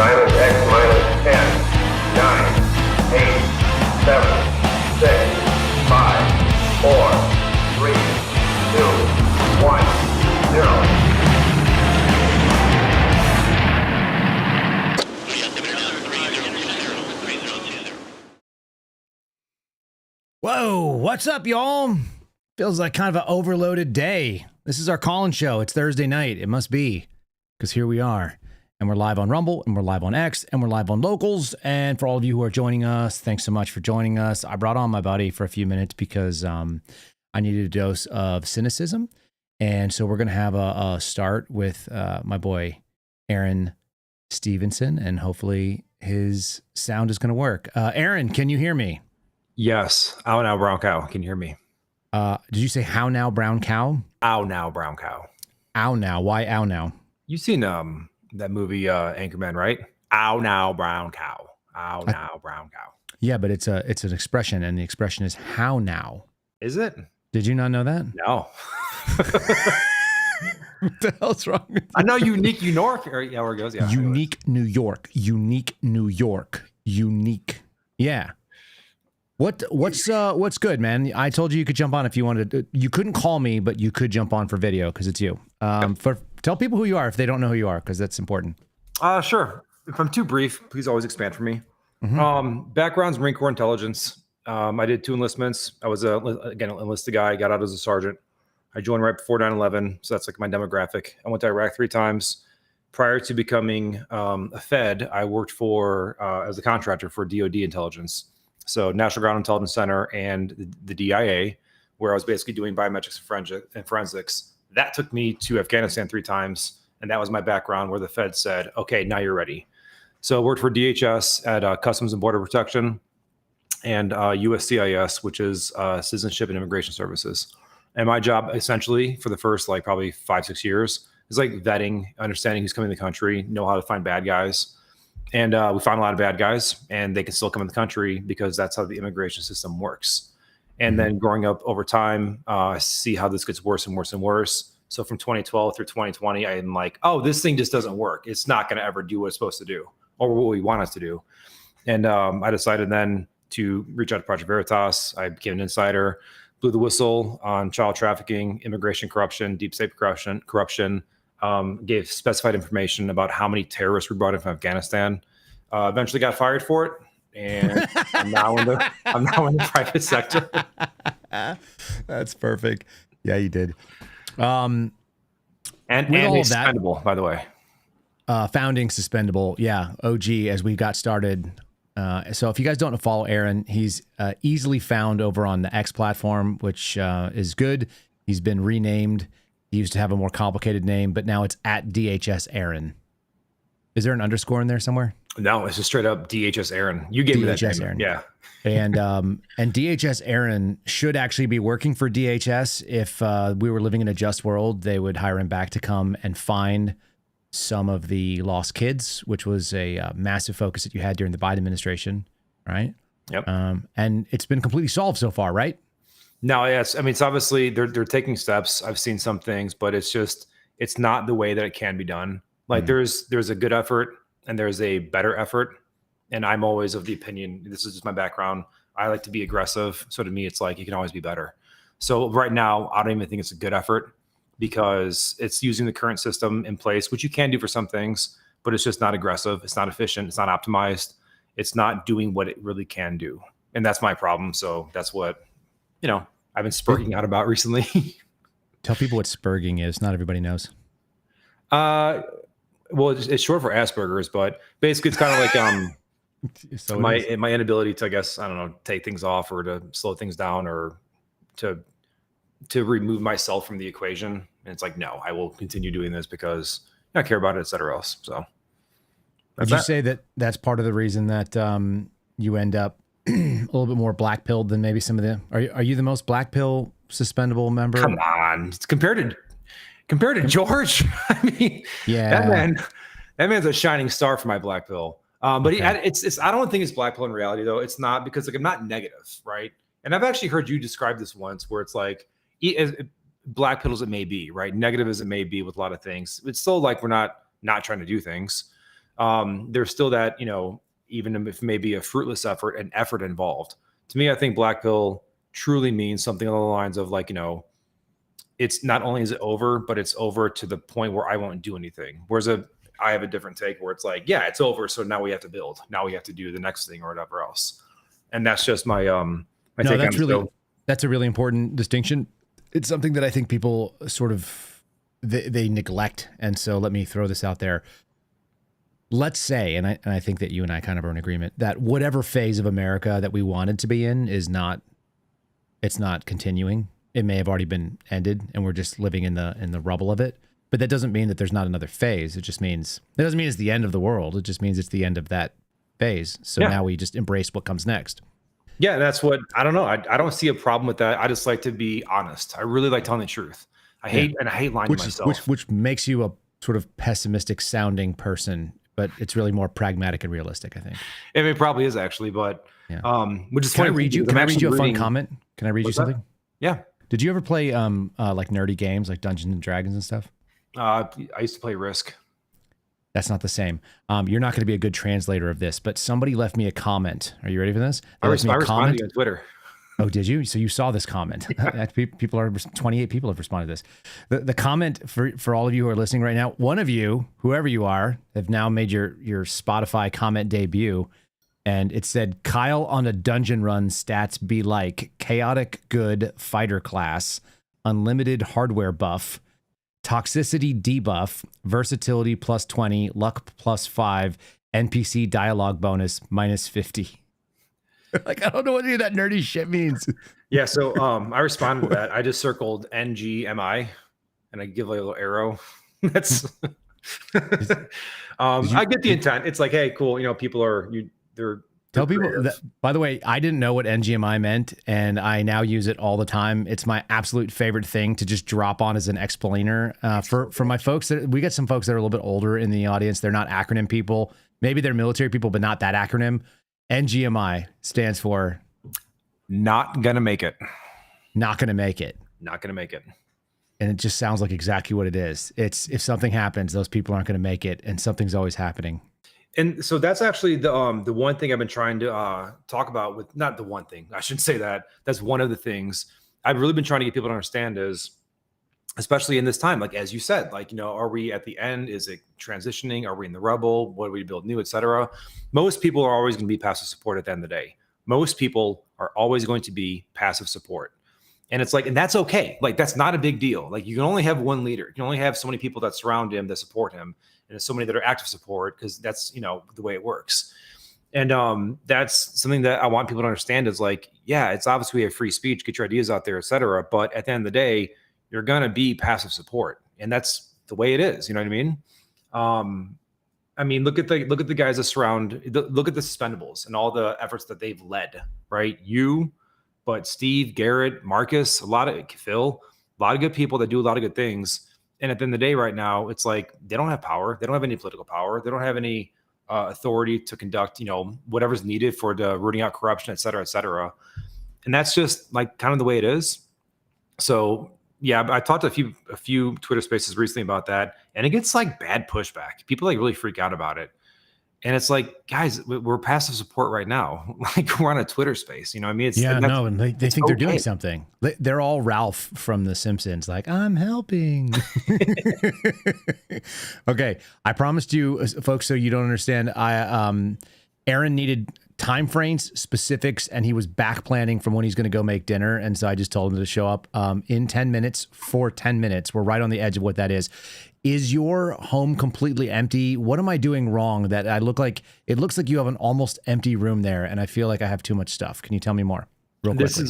Time is X minus 10, 9, 8, 7, 6, 5, 4, 3, 2, 1, 0. Whoa, what's up, y'all? Feels like kind of an overloaded day. This is our call-in show. It's Thursday night. It must be, because here we are. And we're live on Rumble, and we're live on X, and we're live on Locals. And for all of you who are joining us, thanks so much for joining us. I brought on my buddy for a few minutes because I needed a dose of cynicism. And so we're going to have a start with my boy, Aaron Stevenson, and hopefully his sound is going to work. Aaron, can you hear me? Yes. Ow now, brown cow. Can you hear me? Did you say how now, brown cow? Ow now, brown cow. Ow now. Why ow now? You've seen that movie Anchorman, right? Ow now, brown cow. Ow now, brown cow. Yeah, but it's an expression, and the expression is how now. Is it? Did you not know that? No. What the hell's wrong with you? I know unique New York. Or, yeah, where it goes. Yeah. Unique New York. Unique New York. Unique. Yeah. What's good, man? I told you could jump on if you wanted. You couldn't call me, but you could jump on for video because it's you. Tell people who you are if they don't know who you are, because that's important. Sure. If I'm too brief, please always expand for me. Mm-hmm. Background's Marine Corps intelligence. I did 2 enlistments. I was an enlisted guy. I got out as a sergeant. I joined right before 9/11, so that's like my demographic. I went to Iraq 3 times. Prior to becoming a Fed, I worked for as a contractor for DoD intelligence. So National Ground Intelligence Center and the DIA, where I was basically doing biometrics and forensics. That took me to Afghanistan 3 times. And that was my background where the Fed said, okay, now you're ready. So I worked for DHS at Customs and Border Protection and USCIS, which is Citizenship and Immigration Services. And my job essentially for the first probably 5-6 years is vetting, understanding who's coming to the country, know how to find bad guys. And we found a lot of bad guys, and they can still come in the country because that's how the immigration system works. And then growing up over time, I see how this gets worse and worse and worse. So from 2012 through 2020, I'm like, oh, this thing just doesn't work. It's not going to ever do what it's supposed to do or what we want it to do. And I decided then to reach out to Project Veritas. I became an insider, blew the whistle on child trafficking, immigration corruption, deep state corruption. Gave specified information about how many terrorists we brought in from Afghanistan. Eventually got fired for it, and I'm now in the private sector. That's perfect. Yeah, you did. And expendable, by the way. Founding suspendable. Yeah, OG as we got started. So if you guys don't follow Aaron, he's easily found over on the X platform, which is good. He's been renamed. He used to have a more complicated name, but now it's at DHS Aaron. Is there an underscore in there somewhere? No, it's just straight up DHS Aaron. You gave me that name. Aaron. Yeah. And DHS Aaron should actually be working for DHS. If we were living in a just world, they would hire him back to come and find some of the lost kids, which was a massive focus that you had during the Biden administration, right? Yep. And it's been completely solved so far, right? No, yes. I mean, it's obviously they're taking steps. I've seen some things, but it's not the way that it can be done. There's a good effort and there's a better effort. And I'm always of the opinion, this is just my background, I like to be aggressive. So to me, it's like, it can always be better. So right now, I don't even think it's a good effort because it's using the current system in place, which you can do for some things, but it's just not aggressive. It's not efficient. It's not optimized. It's not doing what it really can do. And that's my problem. So that's what, I've been spurging out about recently. Tell people what spurging is. Not everybody knows. Well, it's short for Asperger's, but basically it's kind of like my inability to, I guess, I don't know, take things off or to slow things down or to remove myself from the equation. And it's like, no, I will continue doing this because I care about it, et cetera else. So would you say that that's part of the reason that you end up a little bit more black pilled than maybe some of the, are you the most black pill suspendable member? Come on. It's compared to George. I mean, yeah, that man's a shining star for my black pill. But okay. I don't think it's black pill in reality though. It's not, because I'm not negative. Right. And I've actually heard you describe this once where it's like, as black pill as it may be, right? Negative as it may be with a lot of things. It's still like, we're not trying to do things. there's still that, even if maybe a fruitless effort, an effort involved. To me, I think black pill truly means something along the lines of like, it's not only is it over, but it's over to the point where I won't do anything. Whereas I have a different take where it's like, yeah, it's over. So now we have to build. Now we have to do the next thing or whatever else. And that's just my my take on it. That's a really important distinction. It's something that I think people sort of they neglect. And so let me throw this out there. Let's say, and I think that you and I kind of are in agreement that whatever phase of America that we wanted to be in it's not continuing. It may have already been ended and we're just living in the rubble of it. But that doesn't mean that there's not another phase. It doesn't mean it's the end of the world. It just means it's the end of that phase. So now we just embrace what comes next. Yeah, that's what, I don't know. I don't see a problem with that. I just like to be honest. I really like telling the truth. I hate lying to myself. Which makes you a sort of pessimistic sounding person, but it's really more pragmatic and realistic, I think. It probably is actually, but which is Can funny. I read you a fun comment? Can I read you something? Yeah. Did you ever play like nerdy games like Dungeons and Dragons and stuff? I used to play Risk. That's not the same. You're not going to be a good translator of this, but somebody left me a comment. Are you ready for this? I responded to you on Twitter. Oh, did you? So you saw this comment. 28 people have responded to this. The comment for all of you who are listening right now, one of you, whoever you are, have now made your Spotify comment debut. And it said, Kyle on a dungeon run stats be like chaotic good fighter class, unlimited hardware buff, toxicity debuff, versatility plus 20, luck plus 5, NPC dialogue bonus minus 50. Like, I don't know what any of that nerdy shit means. Yeah, so I responded to that. I just circled NGMI and I give like a little arrow. That's I get the intent. It's like, hey, cool, people are Tell people that, by the way, I didn't know what NGMI meant, and I now use it all the time. It's my absolute favorite thing to just drop on as an explainer. For my folks, we get some folks that are a little bit older in the audience. They're not acronym people. Maybe they're military people, but not that acronym. NGMI stands for not gonna make it. Not gonna make it. Not gonna make it. And it just sounds like exactly what it is. It's if something happens, those people aren't going to make it, and something's always happening. And so that's actually the one thing I've been trying to talk about with, not the one thing, I shouldn't say that. That's one of the things I've really been trying to get people to understand is, especially in this time, like, as you said, like, are we at the end? Is it transitioning? Are we in the rubble? What do we build new, et cetera? Most people are always going to be passive support at the end of the day. Most people are always going to be passive support. And it's like, and that's okay. Like, that's not a big deal. Like, you can only have one leader. You can only have so many people that surround him, that support him. And there's so many that are active support, because that's, the way it works. And that's something that I want people to understand is like, yeah, it's obviously we have free speech, get your ideas out there, et cetera. But at the end of the day, you're going to be passive support. And that's the way it is. You know what I mean? Look at the guys that surround, look at the Suspendables and all the efforts that they've led, right? But Steve, Garrett, Marcus, Phil, a lot of good people that do a lot of good things. And at the end of the day right now, it's like, they don't have power. They don't have any political power. They don't have any authority to conduct, whatever's needed for the rooting out corruption, et cetera, et cetera. And that's just like kind of the way it is. So yeah, I talked to a few Twitter spaces recently about that, and it gets like bad pushback. People like really freak out about it. And it's like, guys, we're passive support right now. Like, we're on a Twitter space, I mean? And they think they're doing something. They're all Ralph from The Simpsons, like, I'm helping. Okay, I promised you, folks, so you don't understand. Aaron needed time frames, specifics, and he was back planning from when he's going to go make dinner. And so I just told him to show up in 10 minutes for 10 minutes. We're right on the edge of what that is. Is your home completely empty? What am I doing wrong that it looks like you have an almost empty room there, and I feel like I have too much stuff? Can you tell me more real quickly?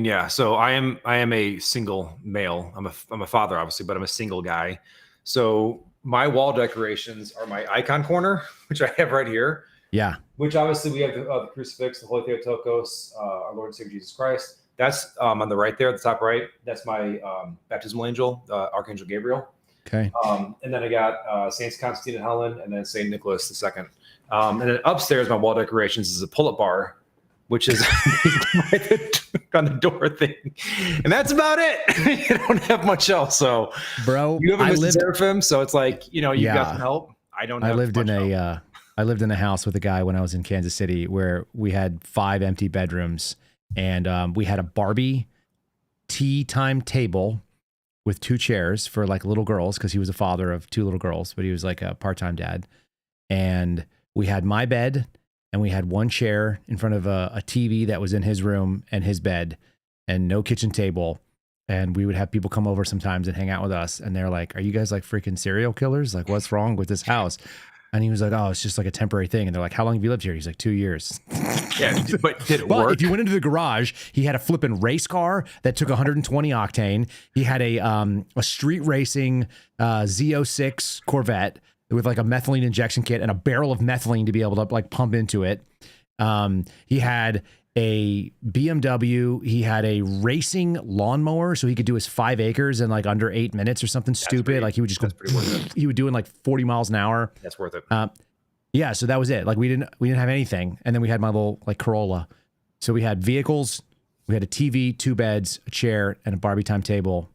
Yeah. So I am a single male. I'm a father, obviously, but I'm a single guy. So my wall decorations are my icon corner, which I have right here. Yeah. Which obviously we have the crucifix, the Holy Theotokos, our Lord and Savior Jesus Christ. That's on the right there, the top right. That's my baptismal angel, Archangel Gabriel. Okay. And then I got Saints Constantine and Helen, and then Saint Nicholas II. And then upstairs, my wall decorations is a pull-up bar, which is on the door thing, and that's about it. You don't have much else. So, bro, you have a Mr. Seraphim, so it's like, you got some help. I don't I have lived in much help. I lived in a house with a guy when I was in Kansas City where we had 5 empty bedrooms, and we had a Barbie tea time table with 2 chairs for like little girls because he was a father of 2 little girls, but he was like a part-time dad. And we had my bed, and we had 1 chair in front of a TV that was in his room and his bed, and no kitchen table. And we would have people come over sometimes and hang out with us. And they're like, "Are you guys like freaking serial killers? Like, what's wrong with this house?" And he was like, "Oh, it's just like a temporary thing." And they're like, "How long have you lived here?" He's like, 2 years. Yeah, but did it But work? if you went into the garage, he had a flipping race car that took 120 octane. He had a street racing Z06 Corvette with like a methylene injection kit and a barrel of methylene to be able to like pump into it. He had a BMW. He had a racing lawnmower, so he could do his 5 acres in like under 8 minutes or something stupid. Like he would just go, pretty worth it. he would do in like 40 miles an hour. That's worth it. Yeah, so that was it. Like we didn't have anything, and then we had my little like Corolla. So we had vehicles, we had a TV, 2 beds, a chair, and a Barbie time table,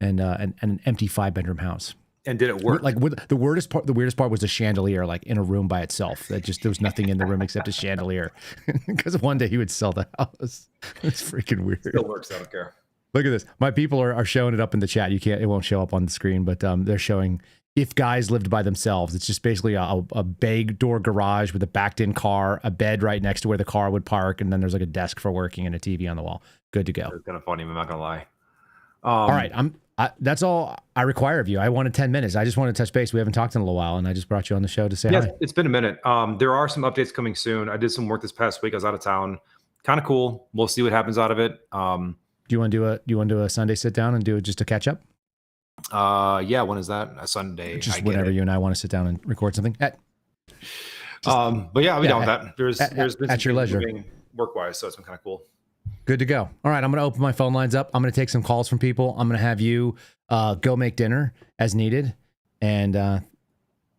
and an empty 5-bedroom house. And did it work? Like the weirdest part was a chandelier, like in a room by itself. That just there was nothing in the room except a chandelier. Because one day he would sell the house. It's freaking weird. Still works. I don't care. Look at this. My people are showing it up in the chat. It won't show up on the screen, but they're showing if guys lived by themselves. It's just basically a bay door garage with a backed in car, a bed right next to where the car would park, and then there's like a desk for working and a TV on the wall. Good to go. It's kind of funny. I'm not gonna lie. All right, that's all I require of you. I wanted 10 minutes. I just want to touch base. We haven't talked in a little while, and I just brought you on the show to say hi. It's been a minute. There are some updates coming soon. I did some work this past week. I was out of town. Kind of cool. We'll see what happens out of it. Do you want to do a Sunday sit down and do it just to catch up? Yeah. When is that? A Sunday. Just whenever you and I want to sit down and record something. But yeah, I'll be down with that. There's been at your leisure, work wise, so it's been kind of cool. Good to go. All right, I'm going to open my phone lines up. I'm going to take some calls from people. I'm going to have you go make dinner as needed. And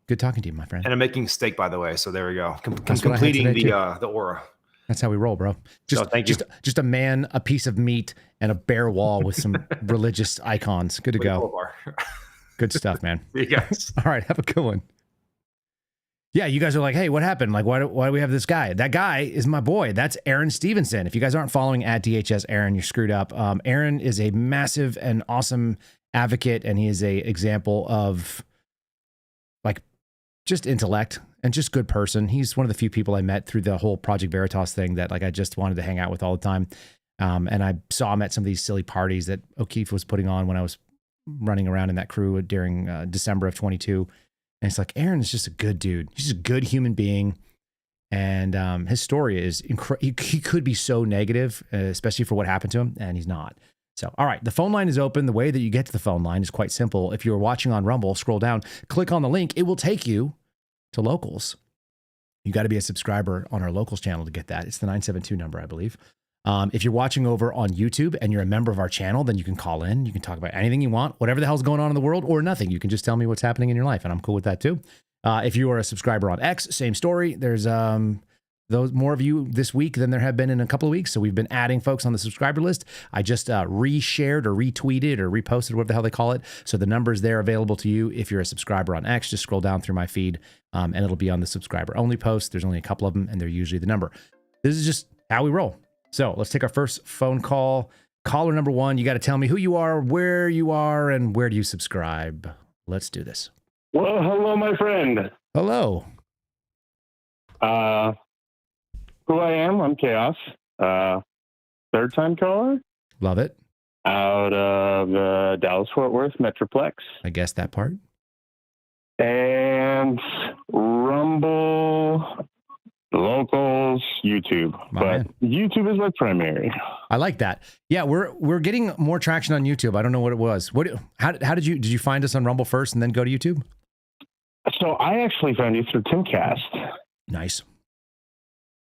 good talking to you, my friend. And I'm making steak, by the way. So there we go. Completing the aura. That's how we roll, bro. Thank you. Just a man, a piece of meat, and a bare wall with some religious icons. Good to go. Good stuff, man. See you guys. All right, have a good one. Yeah, you guys are like, hey, what happened? Like, why do we have this guy? That guy is my boy. That's Aaron Stevenson. If you guys aren't following at DHS Aaron, you're screwed up. Aaron is a massive and awesome advocate, and he is a example of like just intellect and just good person. He's one of the few people I met through the whole Project Veritas thing that like I just wanted to hang out with all the time. And I saw him at some of these silly parties that O'Keefe was putting on when I was running around in that crew during December of 22. And it's like, Aaron is just a good dude. He's just a good human being. And his story is he could be so negative, especially for what happened to him, and he's not. So, all right, the phone line is open. The way that you get to the phone line is quite simple. If you're watching on Rumble, scroll down, click on the link. It will take you to Locals. You got to be a subscriber on our Locals channel to get that. It's the 972 number, I believe. If you're watching over on YouTube and you're a member of our channel, then you can call in. You can talk about anything you want, whatever the hell's going on in the world, or nothing. You can just tell me what's happening in your life, and I'm cool with that too. If you are a subscriber on X, same story. There's those more of you this week than there have been in a couple of weeks. So we've been adding folks on the subscriber list. I just reshared or retweeted or reposted, whatever the hell they call it. So the number's there available to you. If you're a subscriber on X, just scroll down through my feed and it'll be on the subscriber only post. There's only a couple of them and they're usually the number. This is just how we roll. So let's take our first phone call. Caller number 1, you got to tell me who you are, and where do you subscribe? Let's do this. Well, hello, my friend. Hello. Who I am, I'm Chaos. Third-time caller. Love it. Out of the Dallas-Fort Worth Metroplex. I guessed that part. And Rumble, Locals, YouTube. Man. YouTube is my primary. I like that. Yeah, we're getting more traction on YouTube. I don't know what it was. How did you find us on Rumble first and then go to YouTube? So I actually found you through Timcast. Nice.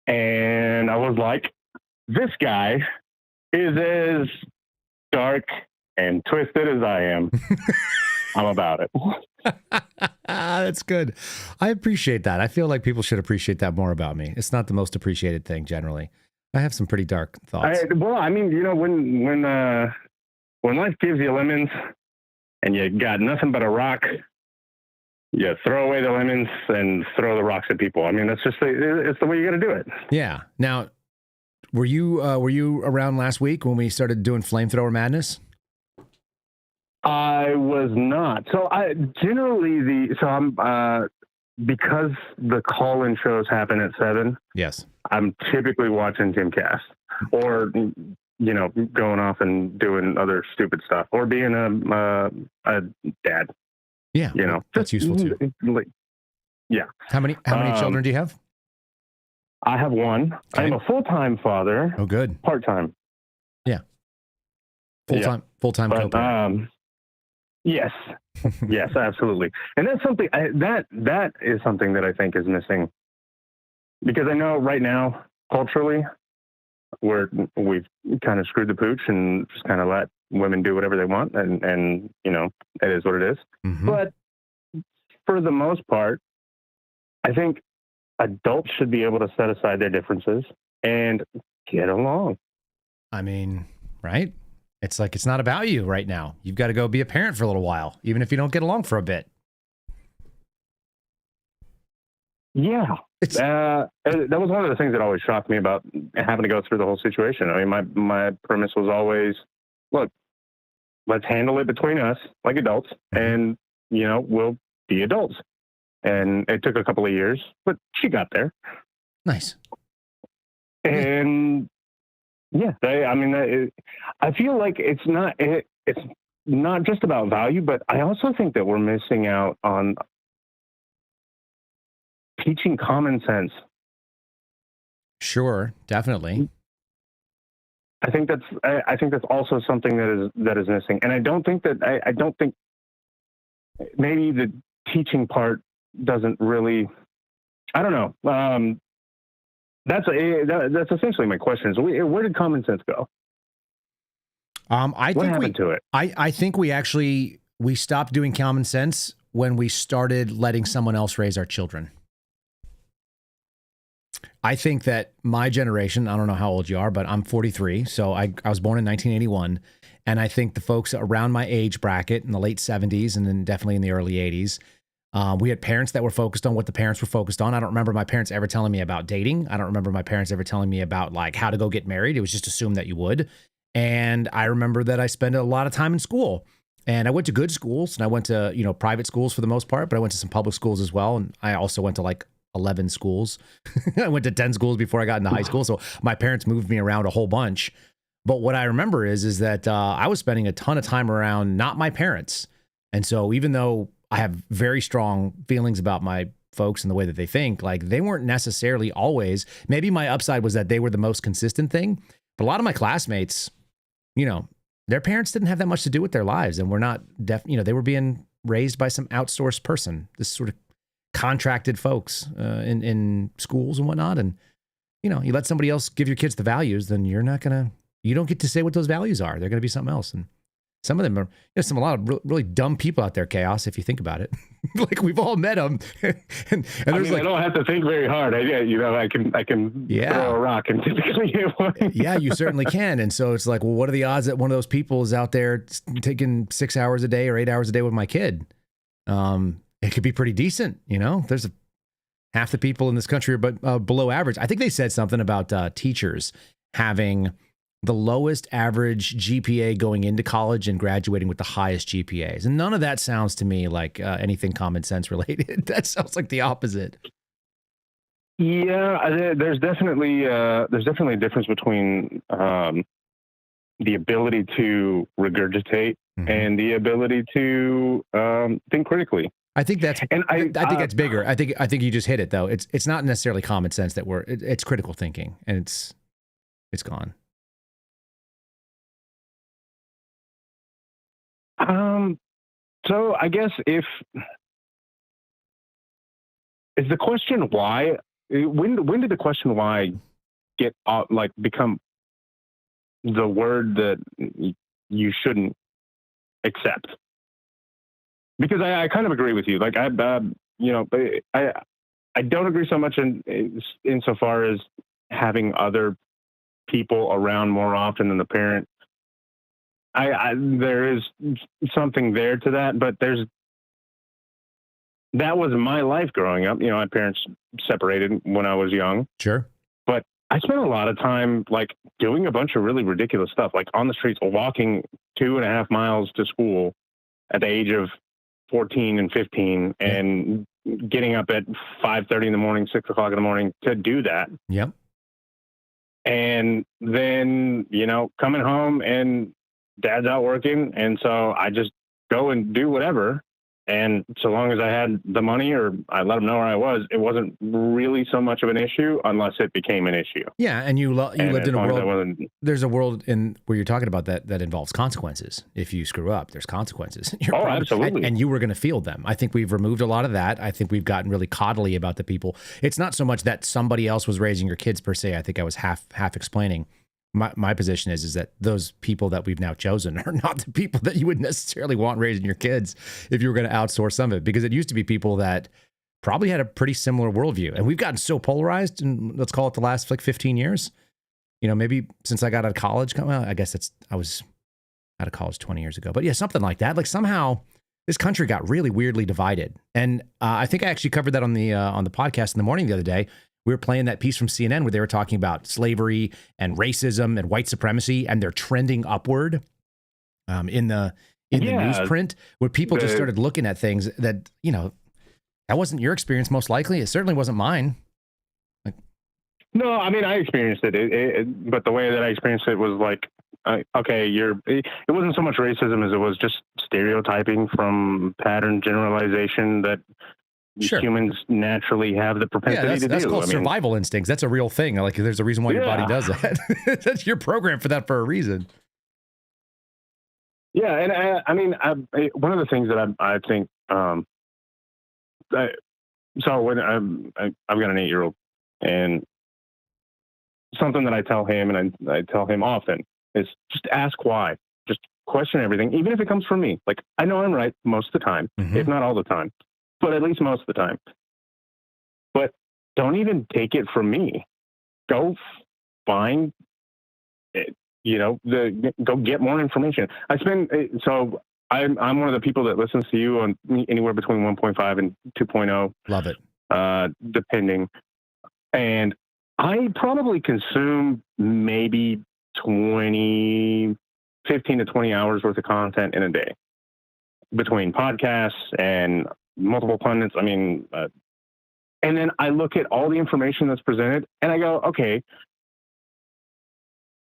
And I was like, this guy is as dark and twisted as I am. I'm about it. That's good. I appreciate that. I feel like people should appreciate that more about me. It's not the most appreciated thing generally. I have some pretty dark thoughts. When life gives you lemons and you got nothing but a rock, Yeah, throw away the lemons and throw the rocks at people. I mean, that's just it's the way you got to do it. Yeah. Now, were you around last week when we started doing flamethrower madness? I was not. So I generally I'm because the call-in shows happen at 7. Yes. I'm typically watching Timcast or going off and doing other stupid stuff or being a dad. Yeah. That's useful too. Yeah. How many children do you have? I have one. Okay. I'm a full-time father. Oh, good. Part-time. Yeah. Full-time co-parent. Yes. Yes, absolutely. And that's something that is something that I think is missing, because I know right now culturally we've kind of screwed the pooch and just kind of let women do whatever they want, and it is what it is. Mm-hmm. But for the most part, I think adults should be able to set aside their differences and get along. I mean, right? It's like, it's not about you right now. You've got to go be a parent for a little while, even if you don't get along for a bit. Yeah. That was one of the things that always shocked me about having to go through the whole situation. I mean, my premise was always, look, let's handle it between us like adults, and, we'll be adults. And it took a couple of years, but she got there. Nice. And I feel like it's not just about value, but I also think that we're missing out on teaching common sense. Sure, definitely. I think that's also something that is missing. And I don't think maybe the teaching part doesn't really, I don't know. That's essentially my question is, where did common sense go? What happened to it? I think we stopped doing common sense when we started letting someone else raise our children. I think that my generation, I don't know how old you are, but I'm 43. So I was born in 1981. And I think the folks around my age bracket in the late 70s and then definitely in the early 80s, we had parents that were focused on what the parents were focused on. I don't remember my parents ever telling me about dating. I don't remember my parents ever telling me about like how to go get married. It was just assumed that you would. And I remember that I spent a lot of time in school, and I went to good schools, and I went to, private schools for the most part, but I went to some public schools as well. And I also went to like 11 schools. I went to 10 schools before I got into high school. So my parents moved me around a whole bunch. But what I remember is that I was spending a ton of time around not my parents. And so even though I have very strong feelings about my folks and the way that they think, like they weren't necessarily always, maybe my upside was that they were the most consistent thing. But a lot of my classmates, their parents didn't have that much to do with their lives, and were not they were being raised by some outsourced person, this sort of contracted folks in schools and whatnot. And, you let somebody else give your kids the values, then you don't get to say what those values are. They're going to be something else. And some of them are, a lot of really dumb people out there, Chaos, if you think about it. Like we've all met them. and there's I don't have to think very hard. I can throw a rock and typically hit one. Yeah, you certainly can. And so it's like, well, what are the odds that one of those people is out there taking 6 hours a day or 8 hours a day with my kid? It could be pretty decent. There's half the people in this country are below average. I think they said something about teachers having the lowest average GPA going into college and graduating with the highest GPAs. And none of that sounds to me like anything common sense related. That sounds like the opposite. Yeah, there's definitely a difference between the ability to regurgitate and the ability to think critically. I think that's, and I think that's bigger. I think you just hit it though. It's not necessarily common sense that it's critical thinking, and it's gone. So I guess is the question why, when did the question why get become the word that you shouldn't accept? Because I kind of agree with you. Like I don't agree so much insofar as having other people around more often than the parent. There is something there to that, but there's that was my life growing up. You know, my parents separated when I was young. Sure. But I spent a lot of time like doing a bunch of really ridiculous stuff, like on the streets, walking 2.5 miles to school at the age of 14 and 15 and getting up at 5:30 in the morning, 6 o'clock in the morning to do that. Yep. And then, you know, coming home and dad's out working. And so I just go and do whatever. And so long as I had the money or I let them know where I was, it wasn't really so much of an issue unless it became an issue. Yeah, and you lived in a as world. wasn't- There's a world in where you're talking about that involves consequences. If you screw up, there's consequences. You're Oh, absolutely. And you were going to feel them. I think we've removed a lot of that. I think we've gotten really coddly about the people. It's not so much that somebody else was raising your kids per se. I think I was half explaining. My position is that those people that we've now chosen are not the people that you would necessarily want raising your kids if you were going to outsource some of it, because it used to be people that probably had a pretty similar worldview. And we've gotten so polarized in, let's call it the last like 15 years, you know, maybe since I got out of college. Well, I guess I was out of college 20 years ago, but yeah, something like that. Like somehow this country got really weirdly divided. And I think I actually covered that on the podcast in the morning the other day. We were playing that piece from CNN where they were talking about slavery and racism and white supremacy, and they're trending upward in the newsprint, where people just started looking at things that, you know, that wasn't your experience most likely. It certainly wasn't mine. No, I mean, I experienced it, but the way that I experienced it was like, okay, it wasn't so much racism as it was just stereotyping from pattern generalization that humans naturally have the propensity to do. That's called survival instincts. That's a real thing. Like there's a reason why your body does that. That's your program for that for a reason. Yeah. And I mean, one of the things that I think, so when I've got an 8-year-old, and something that I tell him, and I tell him often, is just ask why. Just question everything, even if it comes from me. Like, I know I'm right most of the time, if not all the time, but at least most of the time. But don't even take it from me. Go find it, you know, go get more information. So I'm one of the people that listens to you on anywhere between 1.5 and 2.0. Love it. Depending. And I probably consume maybe 15 to 20 hours worth of content in a day between podcasts and multiple pundits. I mean, and then I look at all the information that's presented and I go, okay,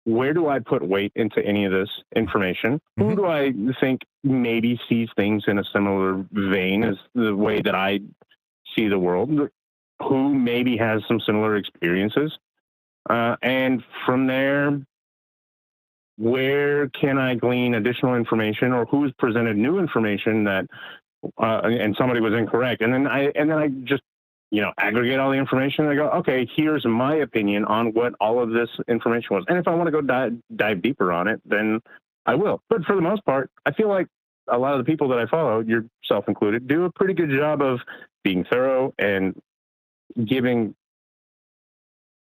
where do I put weight into any of this information? Who do I think maybe sees things in a similar vein as the way that I see the world? Who maybe has some similar experiences? And from there, where can I glean additional information, or who's presented new information that, and somebody was incorrect. And then I just, you know, aggregate all the information and I go, okay, here's my opinion on what all of this information was. And if I want to go dive deeper on it, then I will. But for the most part, I feel like a lot of the people that I follow, yourself included, do a pretty good job of being thorough and giving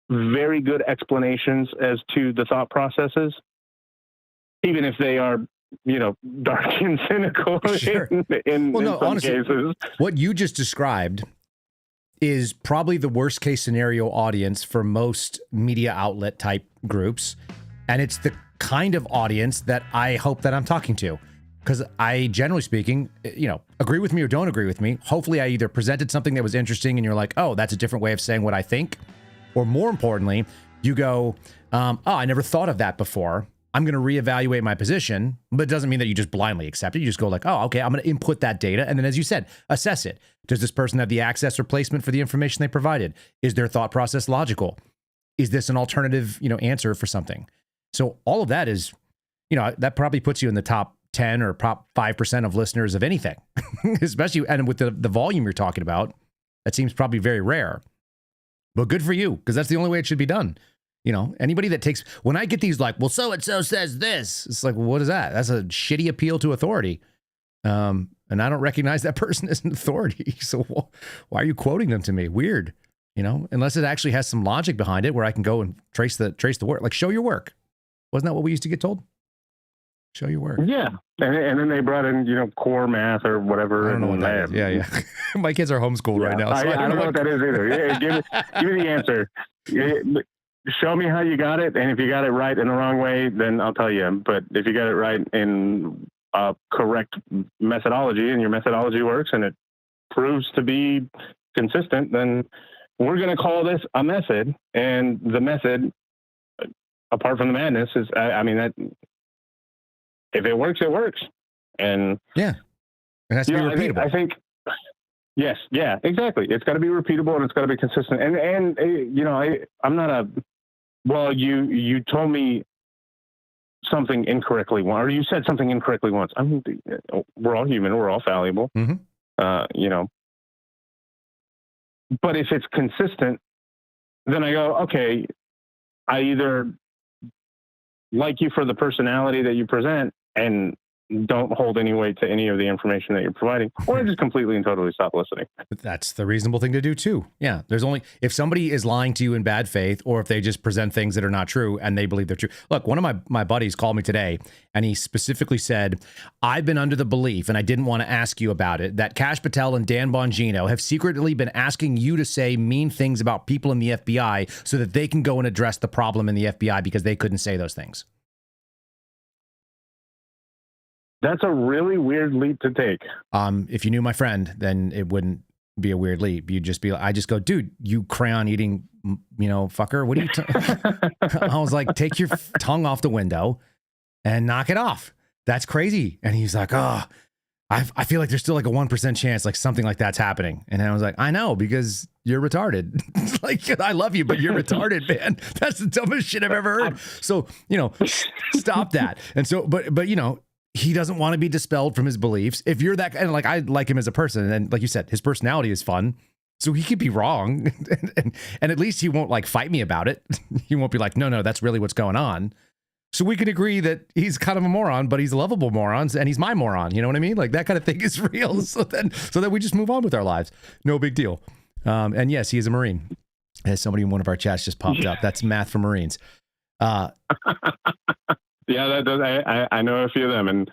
very good explanations as to the thought processes, even if they are, you know, dark and cynical in some honestly, cases. What you just described is probably the worst case scenario audience for most media outlet type groups. And it's the kind of audience that I hope that I'm talking to. Because I, generally speaking, you know, agree with me or don't agree with me. Hopefully I either presented something that was interesting and you're like, oh, that's a different way of saying what I think. Or more importantly, you go, oh, I never thought of that before. I'm going to reevaluate my position, but it doesn't mean that you just blindly accept it. You just go like, oh, okay, I'm going to input that data. And then, as you said, assess it. Does this person have the access or placement for the information they provided? Is their thought process logical? Is this an alternative, you know, answer for something? So all of that is, you know, that probably puts you in the top 10 or top 5% of listeners of anything, especially, and with the volume you're talking about, that seems probably very rare, but good for you. Because that's the only way it should be done. You know, anybody that takes, when I get these like, well, so-and-so says this, it's like, well, what is that? That's a shitty appeal to authority. And I don't recognize that person as an authority. So why are you quoting them to me? Weird, you know, unless it actually has some logic behind it where I can go and trace the work, like show your work. Wasn't that what we used to get told? Show your work. Yeah. And then they brought in, core math or whatever. I don't know what that is. Yeah. My kids are homeschooled right now. So I don't know what that is either. Yeah, give me the answer. Show me how you got it. And if you got it right in the wrong way, then I'll tell you. But if you got it right in correct methodology and your methodology works and it proves to be consistent, then we're going to call this a method. And the method, apart from the madness, is, that if it works, it works. And yeah, it has to be repeatable. I think, yes, yeah, exactly. It's got to be repeatable and it's got to be consistent. And I'm not you told me something incorrectly once, or you said something incorrectly once. I mean, we're all human. We're all fallible. Mm-hmm. But if it's consistent, then I go, okay, I either like you for the personality that you present and don't hold any weight to any of the information that you're providing, or I just completely and totally stop listening. That's the reasonable thing to do too. Yeah. There's only, if somebody is lying to you in bad faith, or if they just present things that are not true and they believe they're true. Look, one of my buddies called me today and he specifically said, I've been under the belief, and I didn't want to ask you about it, that Kash Patel and Dan Bongino have secretly been asking you to say mean things about people in the FBI so that they can go and address the problem in the FBI because they couldn't say those things. That's a really weird leap to take. If you knew my friend, then it wouldn't be a weird leap. You'd just be, I just go, dude, you crayon eating, fucker. What are you? I was like, take your tongue off the window and knock it off. That's crazy. And he's like, oh, I feel like there's still like a 1% chance, like something like that's happening. And I was like, I know, because you're retarded. Like, I love you, but you're retarded, man. That's the dumbest shit I've ever heard. So, stop that. And so, but he doesn't want to be dispelled from his beliefs. If you're that, and like, I like him as a person, and like you said, his personality is fun, so he could be wrong, and at least he won't like fight me about it. He won't be like, no, that's really what's going on. So we can agree that he's kind of a moron, but he's a lovable moron, and he's my moron. You know what I mean? Like, that kind of thing is real. So that we just move on with our lives. No big deal. And yes, he is a Marine. As somebody in one of our chats just popped up. That's math for Marines. Yeah, that does. I know a few of them, and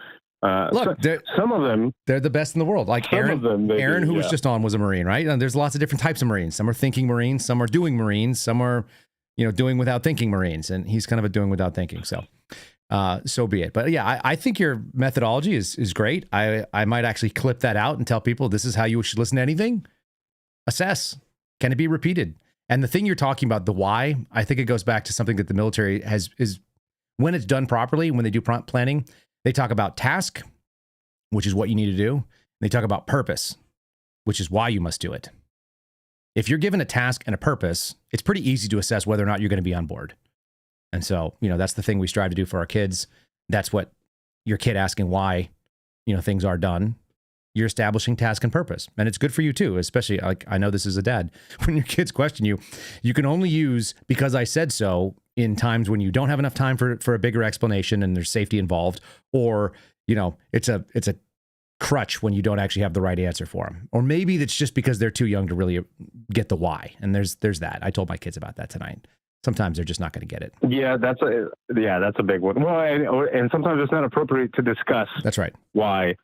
look, some of them, they're the best in the world. Like Aaron, who was just on, was a Marine, right? And there's lots of different types of Marines. Some are thinking Marines, some are doing Marines, some are, doing without thinking Marines, and he's kind of a doing without thinking. So, so be it. But yeah, I think your methodology is great. I might actually clip that out and tell people this is how you should listen to anything. Assess, can it be repeated? And the thing you're talking about, the why, I think it goes back to something that the military is. When it's done properly, when they do prompt planning, they talk about task, which is what you need to do. And they talk about purpose, which is why you must do it. If you're given a task and a purpose, it's pretty easy to assess whether or not you're going to be on board. And so, that's the thing we strive to do for our kids. That's what your kid asking why, things are done. You're establishing task and purpose. And it's good for you too, especially like, I know this as a dad. When your kids question you, you can only use because I said so in times when you don't have enough time for a bigger explanation and there's safety involved, or, it's a crutch when you don't actually have the right answer for them. Or maybe it's just because they're too young to really get the why. And there's that. I told my kids about that tonight. Sometimes they're just not going to get it. Yeah, that's a big one. Well, and sometimes it's not appropriate to discuss. That's right. Why.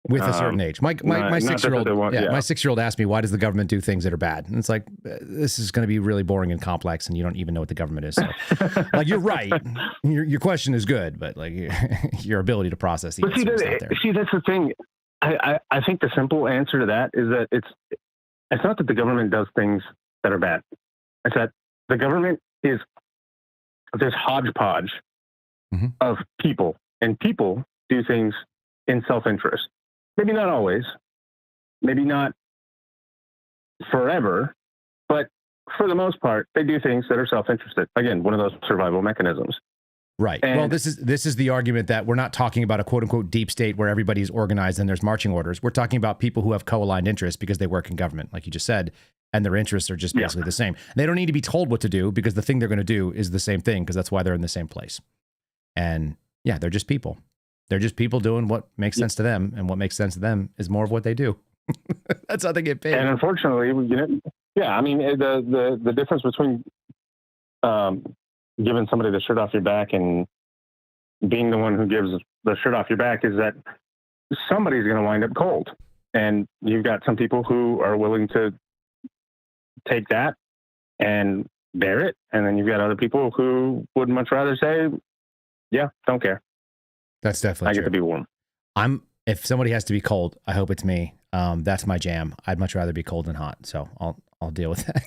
With a certain age. My 6-year-old, my 6-year-old asked me, why does the government do things that are bad? And it's like, this is going to be really boring and complex, and you don't even know what the government is. So, like, you're right. Your question is good, but like your ability to process the answer is not there. See, that's the thing. I think the simple answer to that is that it's not that the government does things that are bad. It's that the government is this hodgepodge of people, and people do things in self-interest. Maybe not always, maybe not forever, but for the most part, they do things that are self-interested. Again, one of those survival mechanisms. Right. And well, this is the argument that we're not talking about a quote unquote deep state where everybody's organized and there's marching orders. We're talking about people who have co-aligned interests because they work in government, like you just said, and their interests are just basically the same. They don't need to be told what to do because the thing they're going to do is the same thing because that's why they're in the same place. And yeah, they're just people. They're just people doing what makes sense to them, and what makes sense to them is more of what they do. That's how they get paid. And unfortunately, I mean, the difference between giving somebody the shirt off your back and being the one who gives the shirt off your back is that somebody's going to wind up cold. And you've got some people who are willing to take that and bear it. And then you've got other people who would much rather say, yeah, don't care. That's definitely I get true. to be warm. If somebody has to be cold, I hope it's me. That's my jam. I'd much rather be cold than hot. So I'll deal with that.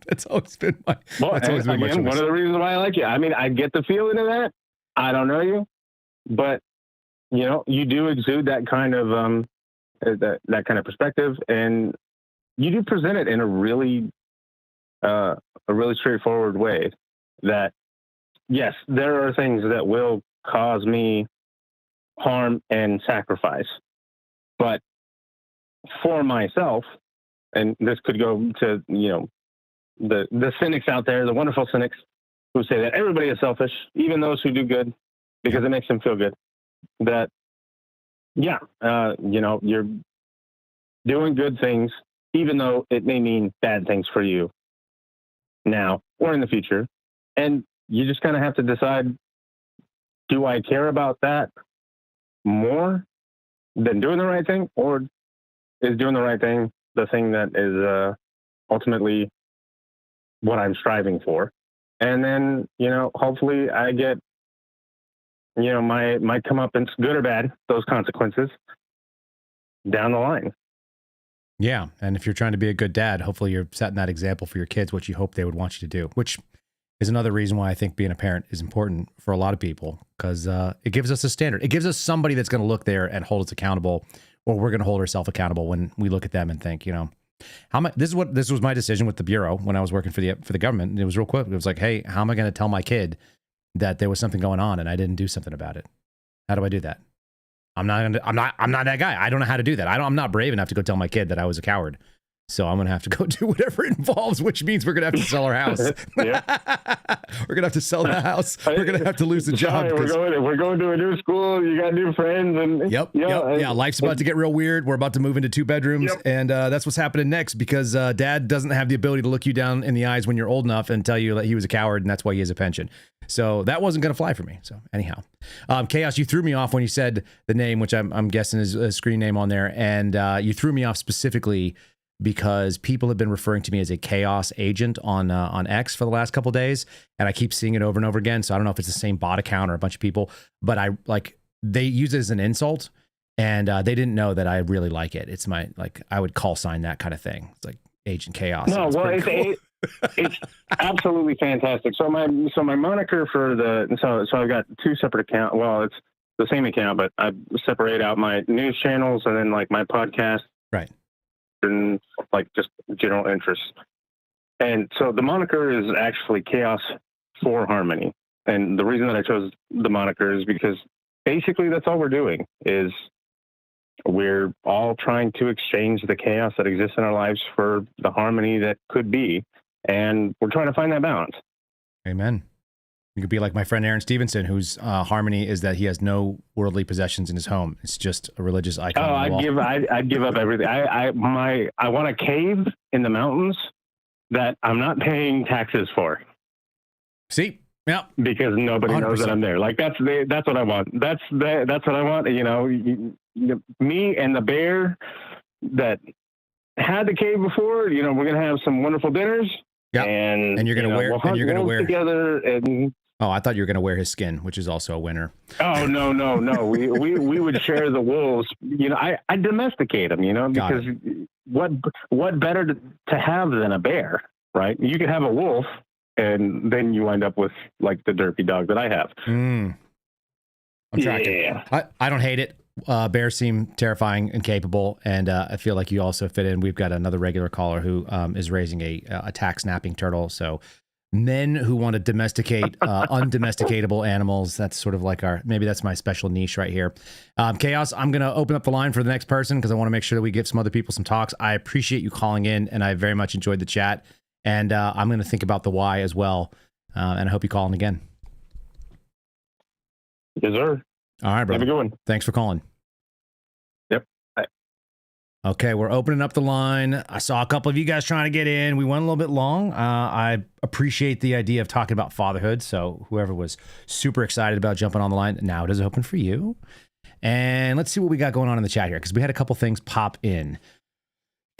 That's always been my, that's always been my choice. One of the reasons why I like you. I mean, I get the feeling of that. I don't know you, but you know, you do exude that kind of, that kind of perspective, and you do present it in a really straightforward way that, yes, there are things that will cause me harm and sacrifice, but for myself, and this could go to, you know, the cynics out there, the wonderful cynics who say that everybody is selfish, even those who do good, because it makes them feel good. That, yeah, you know, you're doing good things, even though it may mean bad things for you now or in the future. And you just kind of have to decide, do I care about that more than doing the right thing, or is doing the right thing the thing that is ultimately what I'm striving for? And then, you know, hopefully I get, you know, my comeuppance, good or bad, those consequences down the line. Yeah. And if you're trying to be a good dad, hopefully you're setting that example for your kids, what you hope they would want you to do, which is another reason why I think being a parent is important for a lot of people, because it gives us a standard. It gives us somebody that's going to look there and hold us accountable, or we're going to hold ourselves accountable when we look at them and think, you know, this was my decision with the Bureau when I was working for the government. And it was real quick. It was like, hey, how am I going to tell my kid that there was something going on and I didn't do something about it? How do I do that? I'm not that guy. I don't know how to do that. I'm not brave enough to go tell my kid that I was a coward. So I'm going to have to go do whatever it involves, which means we're going to have to sell our house. We're going to have to sell the house. We're going to have to lose the job. We're going to a new school. You got new friends. And yeah, life's about to get real weird. We're about to move into 2 bedrooms. And that's what's happening next, because dad doesn't have the ability to look you down in the eyes when you're old enough and tell you that he was a coward and that's why he has a pension. So that wasn't going to fly for me. So anyhow, Chaos, you threw me off when you said the name, which I'm guessing is a screen name on there. And you threw me off specifically because people have been referring to me as a chaos agent on X for the last couple of days, and I keep seeing it over and over again. So I don't know if it's the same bot account or a bunch of people, but they use it as an insult, and they didn't know that I really like it. It's I would call sign that kind of thing. It's like Agent Chaos. No, well, it's absolutely fantastic. So my moniker for so I've got 2 separate accounts. Well, it's the same account, but I separate out my news channels and then like my podcast. Right. And like just general interest. And so the moniker is actually Chaos for Harmony. And the reason that I chose the moniker is because basically that's all we're doing, is we're all trying to exchange the chaos that exists in our lives for the harmony that could be. And we're trying to find that balance. Amen. You could be like my friend Aaron Stevenson, whose harmony is that he has no worldly possessions in his home. It's just a religious icon. Oh, I'd give up everything. I want a cave in the mountains that I'm not paying taxes for. See, yeah, because nobody 100%. knows that I'm there. Like that's what I want. That's what I want. You know, me and the bear that had the cave before. You know, we're gonna have some wonderful dinners. Yeah, and you're gonna wear together. And oh, I thought you were gonna wear his skin, which is also a winner. Oh no. we would share the wolves. You know, I domesticate them. You know, because what better to have than a bear, right? You could have a wolf, and then you wind up with like the derpy dog that I have. I'm tracking. Yeah. I don't hate it. Bears seem terrifying and capable, and I feel like you also fit in. We've got another regular caller who is raising a tax snapping turtle. So men who want to domesticate undomesticatable animals, that's sort of like maybe that's my special niche right here. Chaos, I'm going to open up the line for the next person because I want to make sure that we give some other people some talks. I appreciate you calling in, and I very much enjoyed the chat. And I'm going to think about the why as well. And I hope you call in again. Yes, sir. All right, brother. Have a good one. Thanks for calling. Yep. Bye. Okay, we're opening up the line. I saw a couple of you guys trying to get in. We went a little bit long. I appreciate the idea of talking about fatherhood. So whoever was super excited about jumping on the line, now it is open for you. And let's see what we got going on in the chat here, because we had a couple things pop in.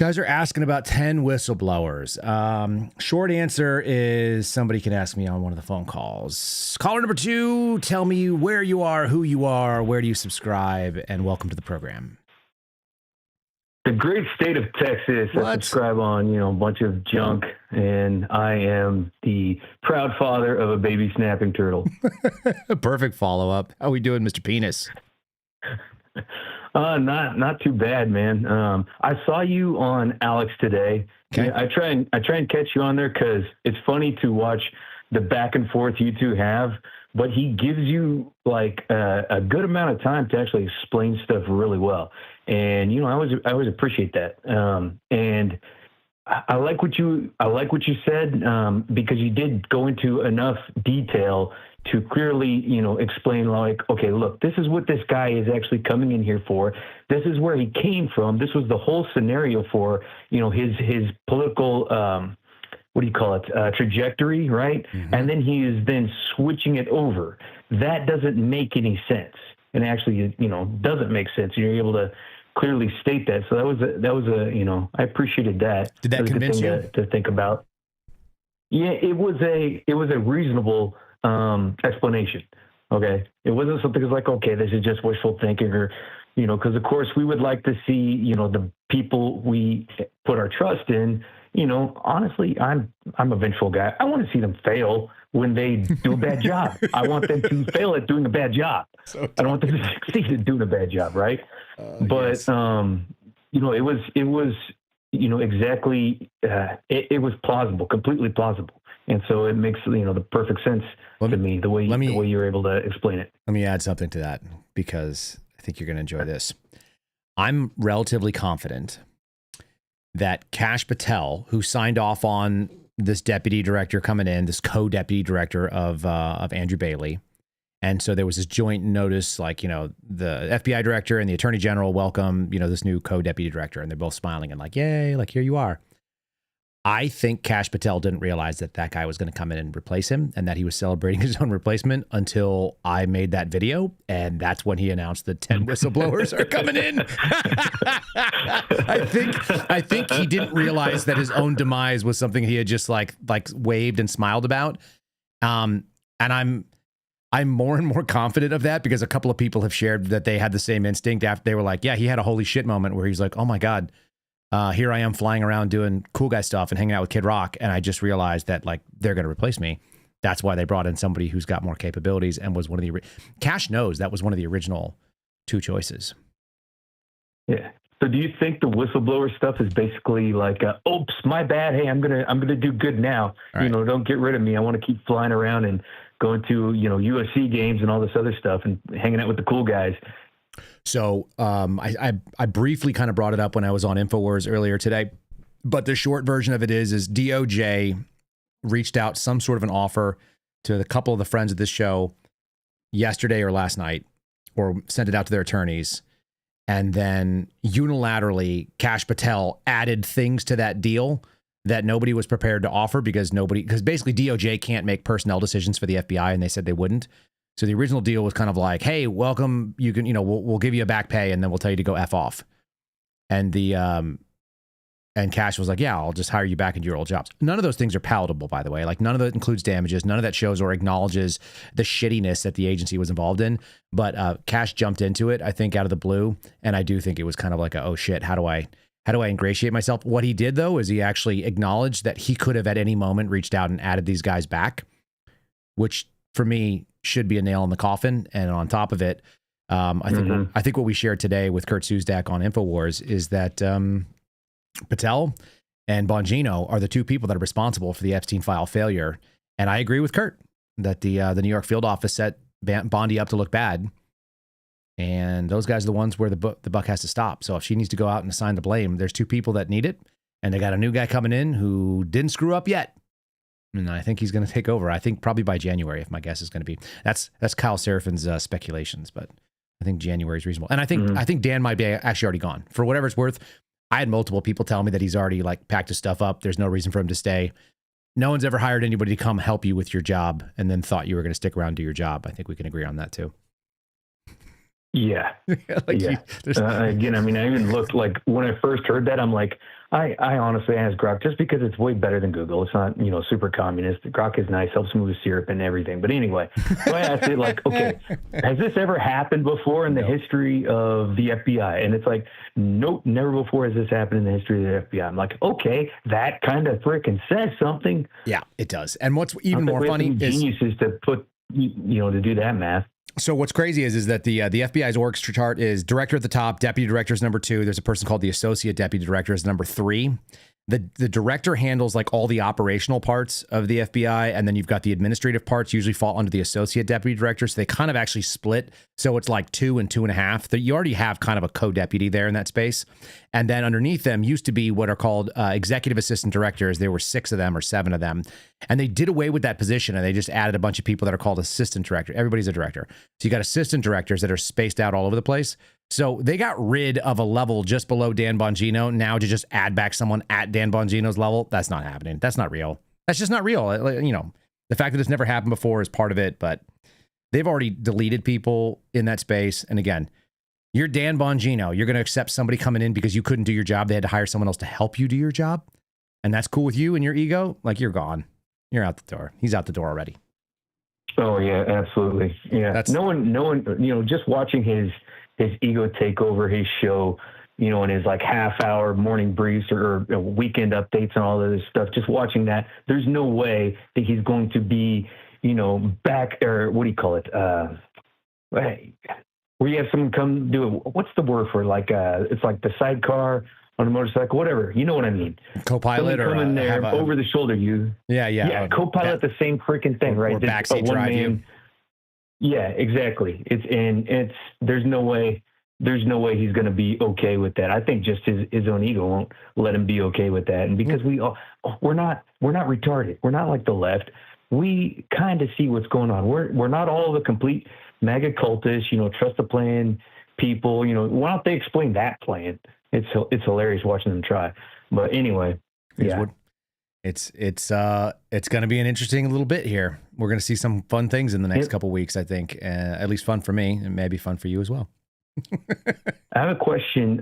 Guys are asking about 10 whistleblowers. Short answer is somebody can ask me on one of the phone calls. Caller number 2, tell me where you are, who you are, where do you subscribe, and welcome to the program. The great state of Texas. What? I subscribe on, a bunch of junk, and I am the proud father of a baby snapping turtle. Perfect follow-up. How we doing, Mr. Penis? Not too bad, man. I saw you on Alex today. Okay. I try and catch you on there because it's funny to watch the back and forth you two have, but he gives you like a good amount of time to actually explain stuff really well. And I always appreciate that. And I like what you said because you did go into enough detail to clearly, explain like, okay, look, this is what this guy is actually coming in here for. This is where he came from. This was the whole scenario for, his political, trajectory, right? Mm-hmm. And then he is then switching it over. That doesn't make any sense. And actually, doesn't make sense. You're able to clearly state that. So that was a I appreciated that. Did that convince you to think about? Yeah, it was a reasonable explanation. Okay. It wasn't something that's like, okay, this is just wishful thinking or, because of course we would like to see, the people we put our trust in, honestly, I'm a vengeful guy. I want to see them fail when they do a bad job. I want them to fail at doing a bad job. I don't want them to succeed at doing a bad job. Right. But, yes. It was exactly, it was plausible, completely plausible. And so it makes, the perfect sense to me, the way you're able to explain it. Let me add something to that because I think you're going to enjoy this. I'm relatively confident that Kash Patel, who signed off on this deputy director coming in, this co-deputy director of Andrew Bailey. And so there was this joint notice, like, the FBI director and the attorney general welcome, this new co-deputy director. And they're both smiling and like, yay, like, here you are. I think Kash Patel didn't realize that guy was going to come in and replace him and that he was celebrating his own replacement until I made that video. And that's when he announced that 10 whistleblowers are coming in. I think he didn't realize that his own demise was something he had just like waved and smiled about. And I'm more and more confident of that because a couple of people have shared that they had the same instinct after they were like, yeah, he had a holy shit moment where he's like, oh my God. Here I am flying around doing cool guy stuff and hanging out with Kid Rock. And I just realized that like, they're going to replace me. That's why they brought in somebody who's got more capabilities and was one of the, Kash knows that was one of the original 2 choices. Yeah. So do you think the whistleblower stuff is basically like, oops, my bad. Hey, I'm going to do good now. Right. Don't get rid of me. I want to keep flying around and going to, USC games and all this other stuff and hanging out with the cool guys. So I briefly kind of brought it up when I was on InfoWars earlier today, but the short version of it is DOJ reached out some sort of an offer to a couple of the friends of this show yesterday or last night, or sent it out to their attorneys. And then unilaterally, Kash Patel added things to that deal that nobody was prepared to offer because basically DOJ can't make personnel decisions for the FBI, and they said they wouldn't. So the original deal was kind of like, hey, welcome. You can, we'll give you a back pay and then we'll tell you to go F off. And and Kash was like, yeah, I'll just hire you back into your old jobs. None of those things are palatable, by the way. Like none of that includes damages. None of that shows or acknowledges the shittiness that the agency was involved in. But Kash jumped into it, I think, out of the blue. And I do think it was kind of like, oh shit, how do I ingratiate myself? What he did though, is he actually acknowledged that he could have at any moment reached out and added these guys back, which for me should be a nail in the coffin. And on top of it, I think what we shared today with Kurt Suzdak on InfoWars is that Patel and Bongino are the 2 people that are responsible for the Epstein file failure. And I agree with Kurt that the New York field office set Bondi up to look bad. And those guys are the ones where the buck has to stop. So if she needs to go out and assign the blame, there's 2 people that need it. And they got a new guy coming in who didn't screw up yet. And I think he's going to take over. I think probably by January, if my guess is going to be. That's Kyle Serafin's speculations, but I think January is reasonable. And I think Dan might be actually already gone. For whatever it's worth, I had multiple people tell me that he's already like packed his stuff up. There's no reason for him to stay. No one's ever hired anybody to come help you with your job and then thought you were going to stick around and do your job. I think we can agree on that too. Yeah. Like yeah. Again, I mean, I even looked like when I first heard that, I'm like, I honestly asked Grok just because it's way better than Google. It's not, super communist. Grok is nice, helps move syrup and everything. But anyway, so I asked it like, okay, has this ever happened before in the history of the FBI? And it's like, nope, never before has this happened in the history of the FBI. I'm like, okay, that kind of frickin' says something. Yeah, it does. And what's even more funny is geniuses to put, to do that math. So what's crazy is that the FBI's org chart is director at the top, deputy director is number 2. There's a person called the associate deputy director is number 3. The director handles like all the operational parts of the FBI, and then you've got the administrative parts usually fall under the associate deputy director. So they kind of actually split. So it's like 2 and 2.5. That you already have kind of a co-deputy there in that space. And then underneath them used to be what are called executive assistant directors. There were 6 of them or 7 of them. And they did away with that position and they just added a bunch of people that are called assistant director. Everybody's a director. So you got assistant directors that are spaced out all over the place. So they got rid of a level just below Dan Bongino now to just add back someone at Dan Bongino's level. That's not happening. That's not real. That's just not real. The fact that it's never happened before is part of it, but they've already deleted people in that space. And again, you're Dan Bongino. You're going to accept somebody coming in because you couldn't do your job. They had to hire someone else to help you do your job. And that's cool with you and your ego. Like you're gone. You're out the door. He's out the door already. Oh yeah, absolutely. Yeah. No one, just watching his ego take over his show, and his like half-hour morning briefs or weekend updates and all of this stuff, just watching that, there's no way that he's going to be, back, or what do you call it? Where you have someone come do it. What's the word for it? Like, it's like the sidecar on a motorcycle, whatever. You know what I mean? Co-pilot or in there over the shoulder. Yeah. Co-pilot, the same freaking thing, right? Or backseat drive you. Yeah, exactly. There's no way he's going to be okay with that. I think just his own ego won't let him be okay with that. And because we're not retarded. We're not like the left. We kind of see what's going on. We're not all the complete MAGA cultists, trust the plan people, why don't they explain that plan? It's hilarious watching them try. But anyway, yeah. It's going to be an interesting little bit here. We're going to see some fun things in the next couple weeks, I think. At least fun for me, and maybe fun for you as well. I have a question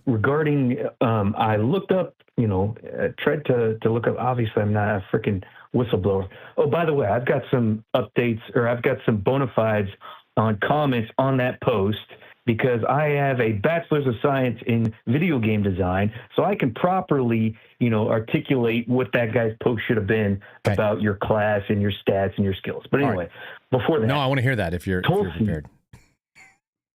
regarding. I looked up, tried to look up. Obviously, I'm not a freaking whistleblower. Oh, by the way, I've got some updates, or I've got some bona fides on comments on that post, because I have a bachelor's of science in video game design, so I can properly, articulate what that guy's post should have been about your class and your stats and your skills. But anyway, before that. No, I want to hear that if you're prepared.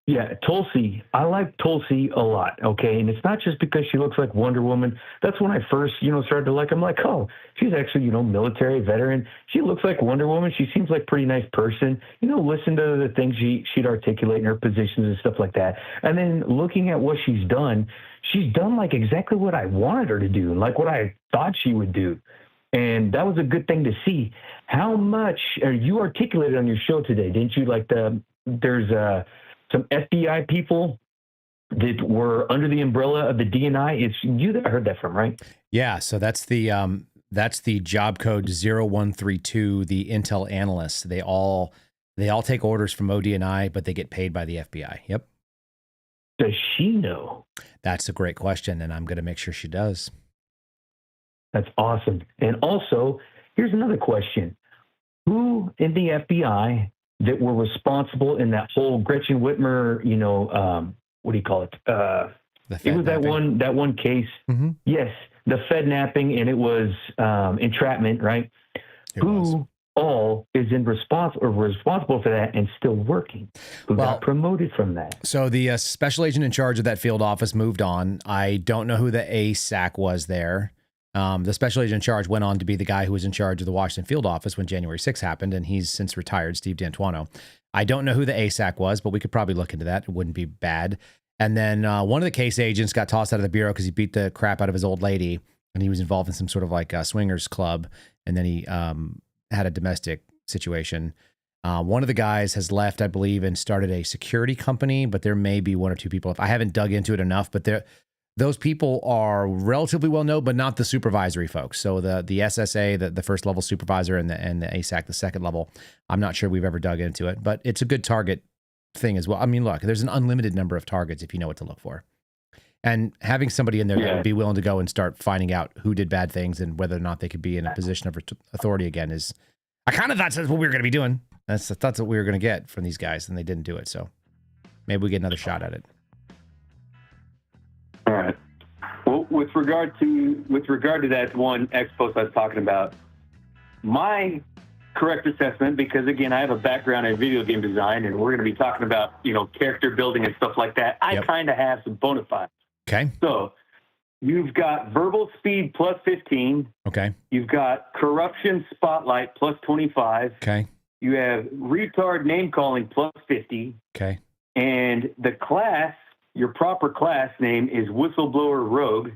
Yeah, Tulsi. I like Tulsi a lot, okay? And it's not just because she looks like Wonder Woman. That's when I first, started to like her. I'm like, oh, she's actually, military veteran. She looks like Wonder Woman. She seems like a pretty nice person. Listen to the things she'd articulate in her positions and stuff like that. And then looking at what she's done like exactly what I wanted her to do, like what I thought she would do. And that was a good thing to see. How much you articulated on your show today, didn't you? Like there's some FBI people that were under the umbrella of the DNI. It's you that I heard that from, right? Yeah. So that's the job code 0132, the Intel analysts. They all take orders from ODNI, but they get paid by the FBI. Yep. Does she know? That's a great question, and I'm going to make sure she does. That's awesome. And also, here's another question. Who in the FBI that were responsible in that whole Gretchen Whitmer, what do you call it? It was that one case. Mm-hmm. Yes, the Fed napping, and it was entrapment, right? Who all is responsible for that and still working? Who got promoted from that? So the special agent in charge of that field office moved on. I don't know who the ASAC was there. The special agent in charge went on to be the guy who was in charge of the Washington field office when January 6th happened, and he's since retired, Steve D'Antuono. I don't know who the ASAC was, but we could probably look into that. It wouldn't be bad. And then one of the case agents got tossed out of the bureau because he beat the crap out of his old lady, and he was involved in some sort of like a swingers club, and then he had a domestic situation. One of the guys has left, I believe, and started a security company, but there may be 1 or 2 people. I haven't dug into it enough, but those people are relatively well known, but not the supervisory folks. So the SSA, the first level supervisor, and the ASAC, the second level. I'm not sure we've ever dug into it, but it's a good target thing as well. I mean, look, there's an unlimited number of targets if you know what to look for. And having somebody in there that would be willing to go and start finding out who did bad things and whether or not they could be in a position of authority again is, I kind of thought that's what we were going to be doing. That's what we were going to get from these guys, and they didn't do it. So maybe we get another shot at it. All right. Well, with regard to that one ex post I was talking about, my correct assessment, because again, I have a background in video game design, and we're going to be talking about, you know, character building and stuff like that. I kind of have some bona fides. Okay. So you've got verbal speed plus 15. Okay. You've got corruption spotlight plus 25. Okay. You have retard name calling plus 50. Okay. And the class, your proper class name is whistleblower rogue.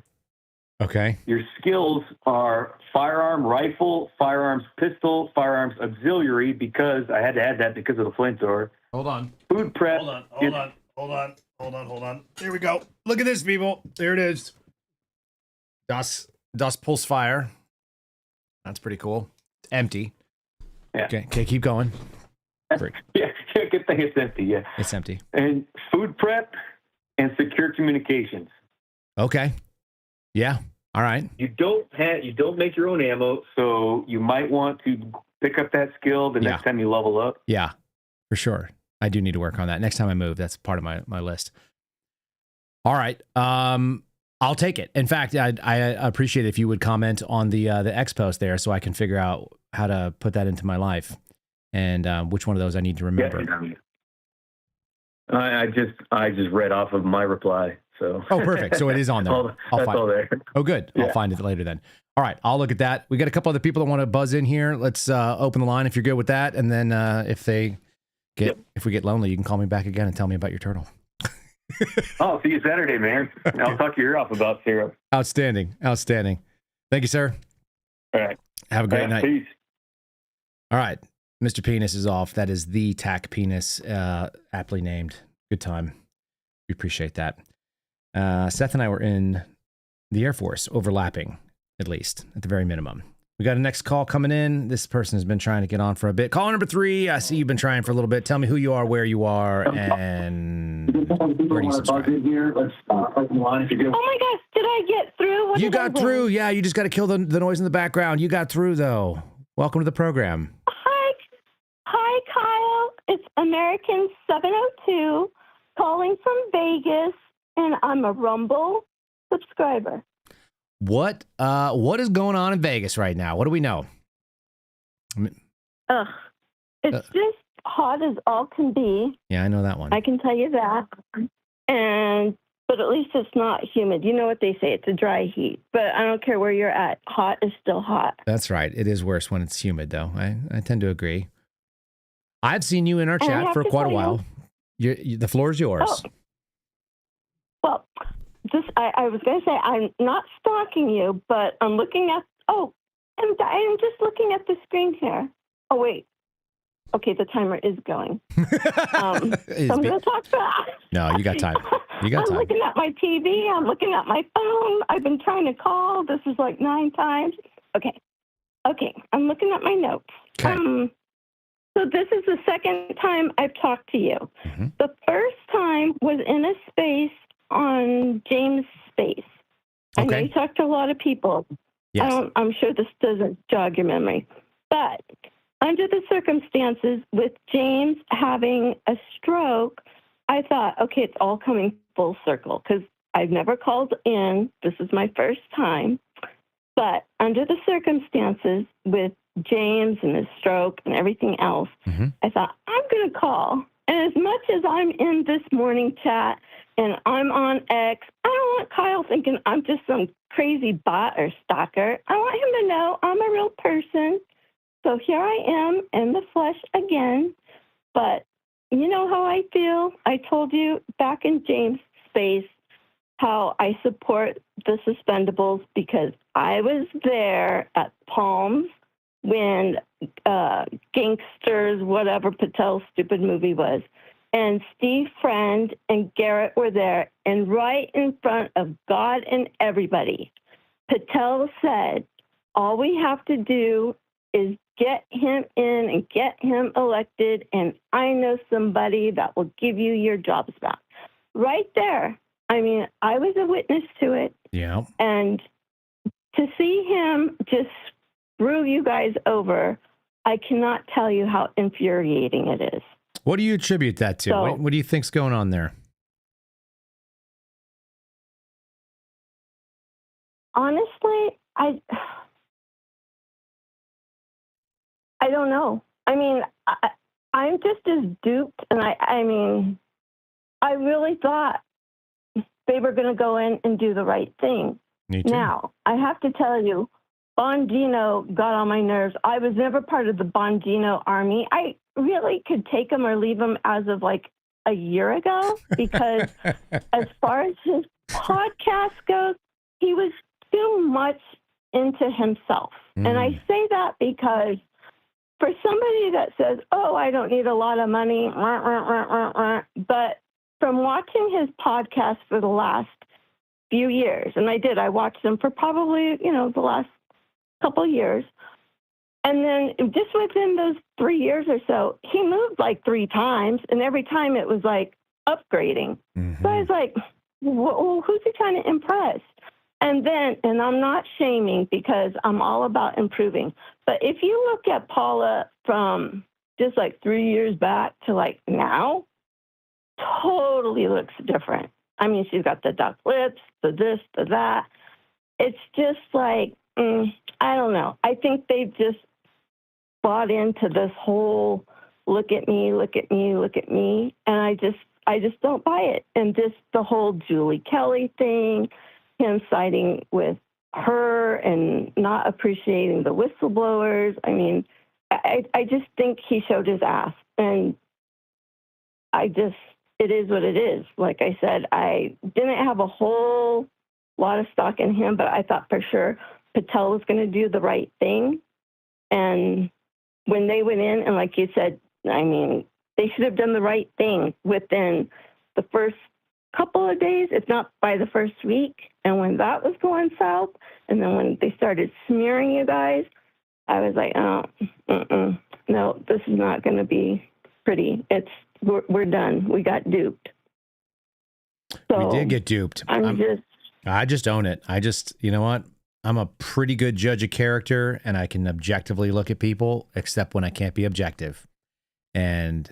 Okay. Your skills are firearm rifle, firearms pistol, firearms auxiliary, because I had to add that because of the flamethrower. Hold on. Food prep. Hold on. There we go. Look at this, people. There it is. Dust pulse fire. That's pretty cool. It's empty. Yeah. Okay, keep going. Yeah, good thing it's empty, yeah. It's empty. And food prep and secure communications. Okay. Yeah. All right. You don't make your own ammo, so you might want to pick up that skill the next time you level up. Yeah, for sure. I do need to work on that. Next time I move, that's part of my list. All right. I'll take it. In fact, I appreciate it if you would comment on the X post there so I can figure out how to put that into my life and which one of those I need to remember. I just read off of my reply. So. Oh, perfect. So it is on there. That's all there. Oh, good. Yeah. I'll find it later then. All right. I'll look at that. We got a couple other people that want to buzz in here. Let's open the line if you're good with that. And then if we get lonely, you can call me back again and tell me about your turtle. Oh, see you Saturday, man. I'll talk your ear off about syrup. Outstanding. Thank you, sir. All right. Have a great night. Peace. All right. Mr. Penis is off. That is the TAC Penis, aptly named. Good time. We appreciate that. Seth and I were in the Air Force, overlapping, at least, at the very minimum. We got a next call coming in. This person has been trying to get on for a bit. Caller number 3. I see you've been trying for a little bit. Tell me who you are, where you are, and where do you subscribe? Oh my gosh, did I get through? You got through. Yeah, you just got to kill the noise in the background. You got through, though. Welcome to the program. Hi, Kyle. It's American 702 calling from Vegas, and I'm a Rumble subscriber. What is going on in Vegas right now? What do we know? It's just hot as all can be. Yeah, I know that one. I can tell you that. But at least it's not humid. You know what they say, it's a dry heat. But I don't care where you're at. Hot is still hot. That's right. It is worse when it's humid, though. I tend to agree. I've seen you in our chat for quite a while. The floor is yours. Oh. Well, I was going to say, I'm not stalking you, but I'm looking at, and I'm just looking at the screen here. Oh, wait. Okay, the timer is going. So I'm going to talk fast. No, you got time. I'm looking at my TV. I'm looking at my phone. I've been trying to call. This is like 9 times. Okay. I'm looking at my notes. Okay. So this is the second time I've talked to you. Mm-hmm. The first time was in a space on James' space. I know you talked to a lot of people. Yes. I'm sure this doesn't jog your memory. But under the circumstances with James having a stroke, I thought, okay, it's all coming full circle because I've never called in. This is my first time. But under the circumstances with James and his stroke and everything else, I thought, I'm going to call. And as much as I'm in this morning chat and I'm on X, I don't want Kyle thinking I'm just some crazy bot or stalker. I want him to know I'm a real person. So here I am in the flesh again. But you know how I feel. I told you back in James' space how I support the Suspendables because I was there at Palms when Gangsters, whatever Patel's stupid movie was. and Steve Friend and Garrett were there, and right in front of God and everybody, Patel said, all we have to do is get him in and get him elected, and I know somebody that will give you your jobs back. Right there. I mean, I was a witness to it. Yeah. And to see him just screw you guys over, I cannot tell you how infuriating it is. What do you attribute that to? So, what do you think's going on there? honestly, I don't know. I mean, I'm just as duped, and I mean, I really thought they were going to go in and do the right thing. Me too. Now, I have to tell you, Bongino got on my nerves. I was never part of the Bongino army. I really could take him or leave him as of like a year ago, because as far as his podcast goes, he was too much into himself. And I say that because for somebody that says, oh, I don't need a lot of money, but from watching his podcast for the last few years, and I watched them for probably, the last couple of years. And then just within those 3 years or so, he moved like 3 times, and every time it was like upgrading. So I was like, well, who's he trying to impress? And I'm not shaming because I'm all about improving. But if you look at Paula from just like 3 years back to like now, totally looks different. I mean, she's got the duck lips, the this, the that. It's just like, I don't know. I think they've just bought into this whole look at me, look at me, look at me. And I just don't buy it. And just the whole Julie Kelly thing, him siding with her and not appreciating the whistleblowers. I mean, I just think he showed his ass. And it is what it is. Like I said, I didn't have a whole lot of stock in him, but I thought for sure Patel was going to do the right thing. And when they went in, and like you said, I mean, they should have done the right thing within the first couple of days, if not by the first week. And when that was going south, and then when they started smearing you guys, I was like, oh, no, this is not going to be pretty. We're done. We got duped. So we did get duped. I just own it. You know what? I'm a pretty good judge of character, and I can objectively look at people, except when I can't be objective. And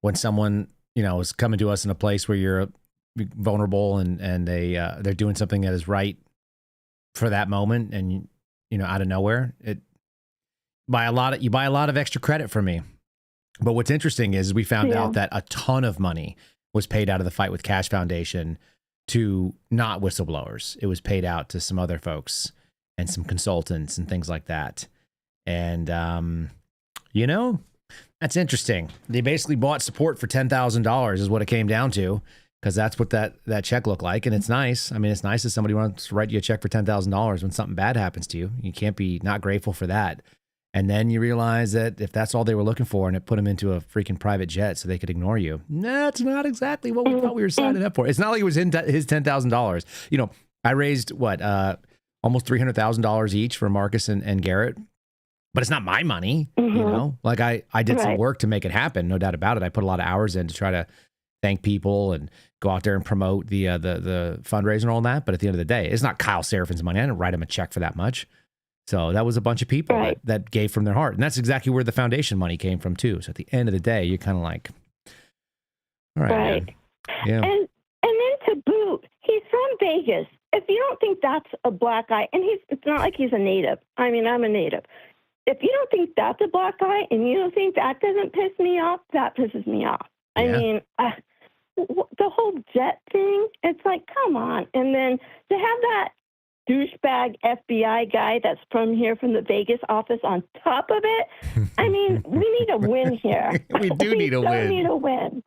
when someone, is coming to us in a place where you're vulnerable and they're doing something that is right for that moment, and out of nowhere, you buy a lot of extra credit from me. But what's interesting is we found out that a ton of money was paid out of the Fight with Cash Foundation to not whistleblowers. It was paid out to some other folks and some consultants and things like that. And, that's interesting. They basically bought support for $10,000 is what it came down to, because that's what that check looked like. And it's nice. I mean, it's nice that somebody wants to write you a check for $10,000 when something bad happens to you. You can't be not grateful for that. And then you realize that if that's all they were looking for, and it put them into a freaking private jet so they could ignore you, that's not exactly what we thought we were signing up for. It's not like it was his $10,000. I raised almost $300,000 each for Marcus and Garrett, but it's not my money. Like I did some work to make it happen, no doubt about it. I put a lot of hours in to try to thank people and go out there and promote the fundraiser and all that. But at the end of the day, it's not Kyle Serafin's money. I didn't write him a check for that much. So that was a bunch of people that gave from their heart. And that's exactly where the foundation money came from too. So at the end of the day, you're kind of like, all right. Man. Yeah. And then to boot, he's from Vegas. If you don't think that's a black guy, and it's not like he's a native. I mean, I'm a native. If you don't think that's a black guy, and you don't think that doesn't piss me off, that pisses me off. I mean, the whole jet thing, it's like, come on. And then to have that douchebag FBI guy that's from the Vegas office on top of it. I mean, we need a win here. We need a win.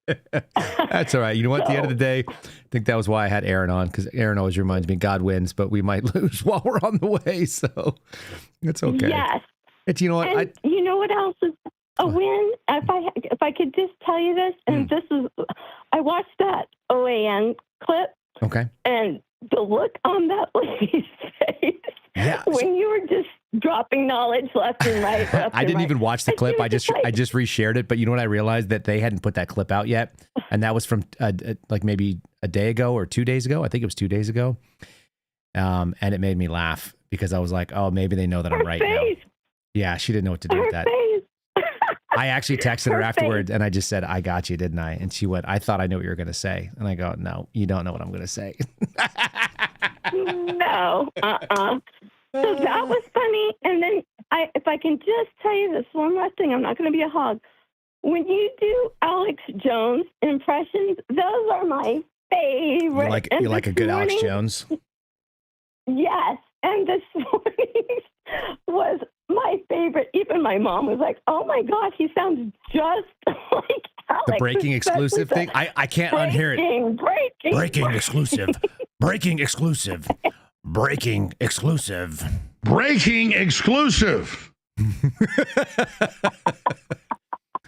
That's all right. You know what? At the end of the day, I think that was why I had Aaron on, because Aaron always reminds me God wins, but we might lose while we're on the way. So it's okay. Yes. It's, you know what? And you know what else is a win. If I could just tell you this, and this is, I watched that OAN clip. Okay. And the look on that lady's face when you were just dropping knowledge left and right. I didn't even watch the clip. I just reshared it. But you know what? I realized that they hadn't put that clip out yet, and that was from like maybe a day ago or 2 days ago. I think it was 2 days ago. And it made me laugh because I was like, oh, maybe they know that I'm right now. Yeah, she didn't know what to do with that. I actually texted her afterwards and I just said, I got you, didn't I? And she went, I thought I knew what you were going to say. And I go, no, you don't know what I'm going to say. No. So that was funny. And then if I can just tell you this one last thing, I'm not going to be a hog. When you do Alex Jones impressions, those are my favorite. You like a good Alex Jones? Yes. And this morning was my favorite. Even my mom was like, oh my gosh, he sounds just like Alex. The breaking exclusive thing? I can't unhear it. Breaking exclusive. Breaking exclusive. Breaking exclusive. Breaking exclusive.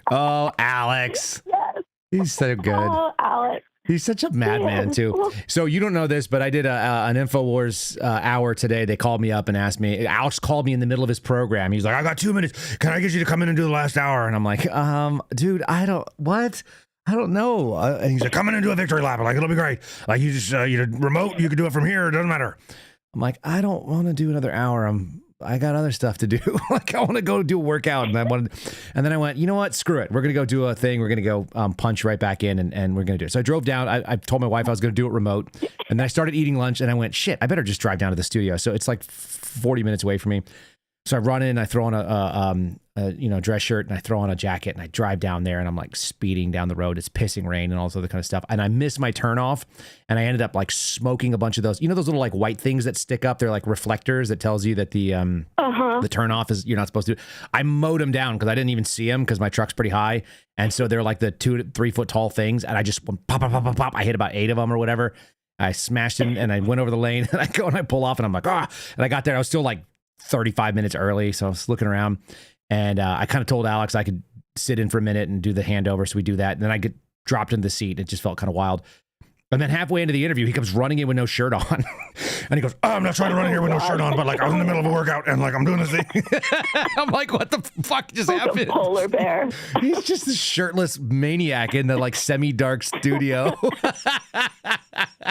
Oh, Alex. Yes. He's so good. Oh, Alex. He's such a madman, too. So you don't know this, but I did an InfoWars hour today. They called me up and asked me. Alex called me in the middle of his program. He's like, I got 2 minutes. Can I get you to come in and do the last hour? And I'm like, dude, I don't know. And he's like, come in and do a victory lap. I'm like, it'll be great. Like, you just, remote, you can do it from here. It doesn't matter. I'm like, I don't want to do another hour. I got other stuff to do. Like, I want to go do a workout. And then I went, you know what? Screw it. We're going to go do a thing. We're going to go punch right back in and we're going to do it. So I drove down. I told my wife I was going to do it remote. And then I started eating lunch and I went, shit, I better just drive down to the studio. So it's like 40 minutes away from me. So I run in, I throw on a dress shirt and I throw on a jacket and I drive down there and I'm like speeding down the road. It's pissing rain and all this other kind of stuff. And I missed my turn off and I ended up like smoking a bunch of those, those little like white things that stick up. They're like reflectors that tells you that the turn off is, you're not supposed to. I mowed them down because I didn't even see them because my truck's pretty high. And so they're like the 2 to 3 foot tall things. And I just went pop, pop, pop, pop, pop. I hit about 8 of them or whatever. I smashed them and I went over the lane and I go and I pull off and I'm like, and I got there. I was still like 35 minutes early. So I was looking around and I kind of told Alex I could sit in for a minute and do the handover. So we do that. And then I get dropped into the seat. It just felt kind of wild. And then halfway into the interview, he comes running in with no shirt on. And he goes, I'm not trying to run in here with no shirt on, but like I was in the middle of a workout and like I'm doing this thing. I'm like, what the fuck just happened? A polar bear. He's just a shirtless maniac in the like semi-dark studio.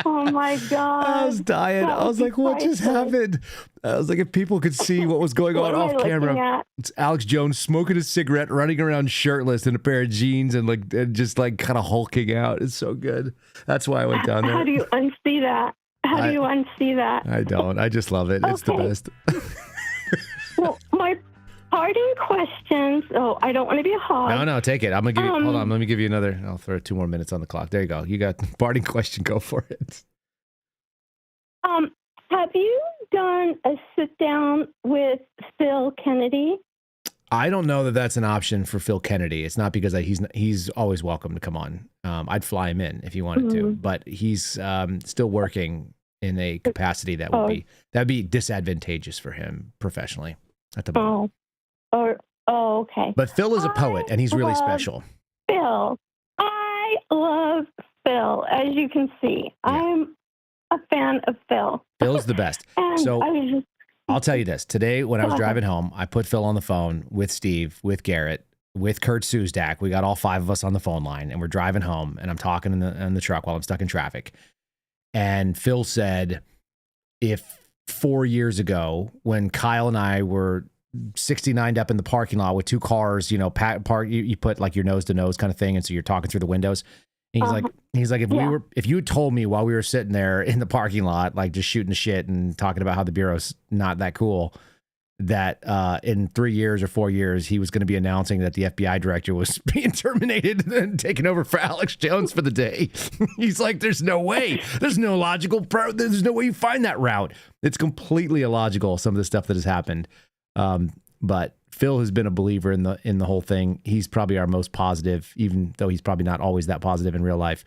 Oh my God. I was dying. I was like, what just happened? I was like, if people could see what was going on off camera. It's Alex Jones smoking a cigarette, running around shirtless in a pair of jeans and like just like kind of hulking out. It's so good. That's why I went down there. How do you unsee that? How do you unsee that? I don't. I just love it. It's the best. Well, my parting questions. Oh, I don't want to be a hog. No, take it. I'm going to give you, hold on. Let me give you another. I'll throw 2 more minutes on the clock. There you go. You got the parting question. Go for it. Have you done a sit down with Phil Kennedy? I don't know that that's an option for Phil Kennedy. It's not because he's always welcome to come on. I'd fly him in if he wanted to, but he's still working in a capacity that would be disadvantageous for him professionally at the moment. Okay. But Phil is a poet and he's really special. Phil, I love Phil, as you can see. Yeah. I'm a fan of Phil. Phil's the best. So I'll tell you this. Today, when I was driving home, I put Phil on the phone with Steve, with Garrett, with Kurt Suzdak. We got all 5 of us on the phone line, and we're driving home, and I'm talking in the truck while I'm stuck in traffic. And Phil said, if 4 years ago, when Kyle and I were 69'd up in the parking lot with 2 cars, you put like your nose to nose kind of thing, and so you're talking through the windows. And he's like, if you had told me while we were sitting there in the parking lot, like just shooting the shit and talking about how the Bureau's not that cool, that in 3 years or 4 years, he was going to be announcing that the FBI director was being terminated and taken over for Alex Jones for the day. He's like, there's no way. There's no logical. There's no way you find that route. It's completely illogical, some of the stuff that has happened. But Phil has been a believer in the whole thing. He's probably our most positive, even though he's probably not always that positive in real life.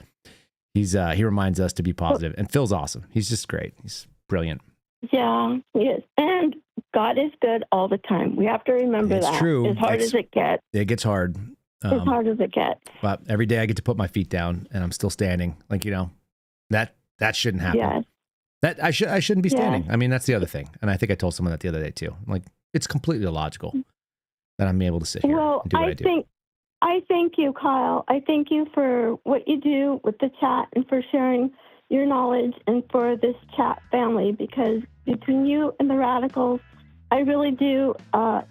He reminds us to be positive. And Phil's awesome. He's just great. He's brilliant. Yeah, he is. And God is good all the time. We have to remember It's that. true. As hard as it gets. It gets hard. As hard as it gets. But every day I get to put my feet down and I'm still standing. Like, that shouldn't happen. Yes. That I shouldn't be standing. I mean, that's the other thing. And I think I told someone that the other day too. Like, it's completely illogical that I'm able to sit here and do what I do. I thank you, Kyle. I thank you for what you do with the chat and for sharing your knowledge and for this chat family, because between you and the radicals, I really do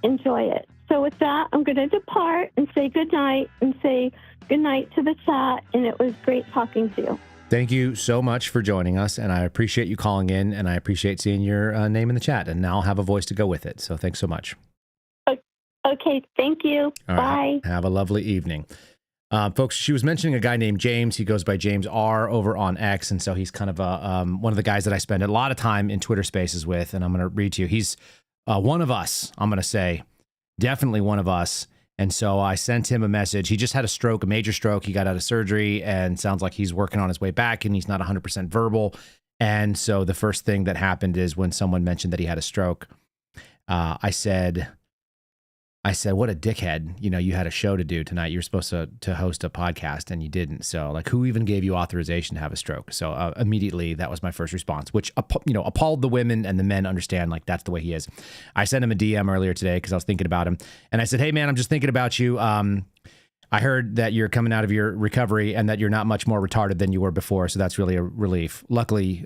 enjoy it. So with that, I'm going to depart and say good night and say good night to the chat. And it was great talking to you. Thank you so much for joining us. And I appreciate you calling in, and I appreciate seeing your name in the chat. And now I'll have a voice to go with it. So thanks so much. Okay. Thank you. All Bye. Right. Have a lovely evening. Folks, she was mentioning a guy named James. He goes by James R over on X. And so he's kind of one of the guys that I spend a lot of time in Twitter spaces with. And I'm going to read to you. He's one of us, I'm going to say. Definitely one of us. And so I sent him a message. He just had a stroke, a major stroke. He got out of surgery and sounds like he's working on his way back, and he's not 100% verbal. And so the first thing that happened is when someone mentioned that he had a stroke, I said, what a dickhead. You had a show to do tonight. You're supposed to host a podcast and you didn't. So like, who even gave you authorization to have a stroke? So immediately that was my first response, which, appalled the women, and the men understand like that's the way he is. I sent him a DM earlier today because I was thinking about him, and I said, hey man, I'm just thinking about you. I heard that you're coming out of your recovery and that you're not much more retarded than you were before. So that's really a relief. Luckily,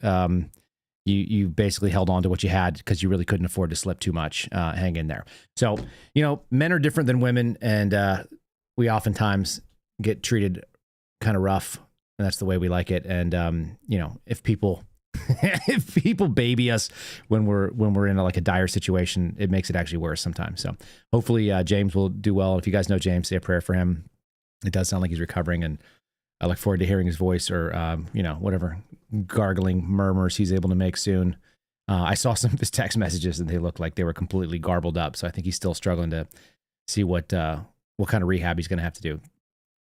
you basically held on to what you had because you really couldn't afford to slip too much. Hang in there. So, men are different than women, and we oftentimes get treated kind of rough, and that's the way we like it. And, if people if people baby us when we're in like a dire situation, it makes it actually worse sometimes. So hopefully James will do well. If you guys know James, say a prayer for him. It does sound like he's recovering, and I look forward to hearing his voice, or, whatever gargling murmurs he's able to make soon. I saw some of his text messages and they looked like they were completely garbled up. So I think he's still struggling to see what kind of rehab he's going to have to do.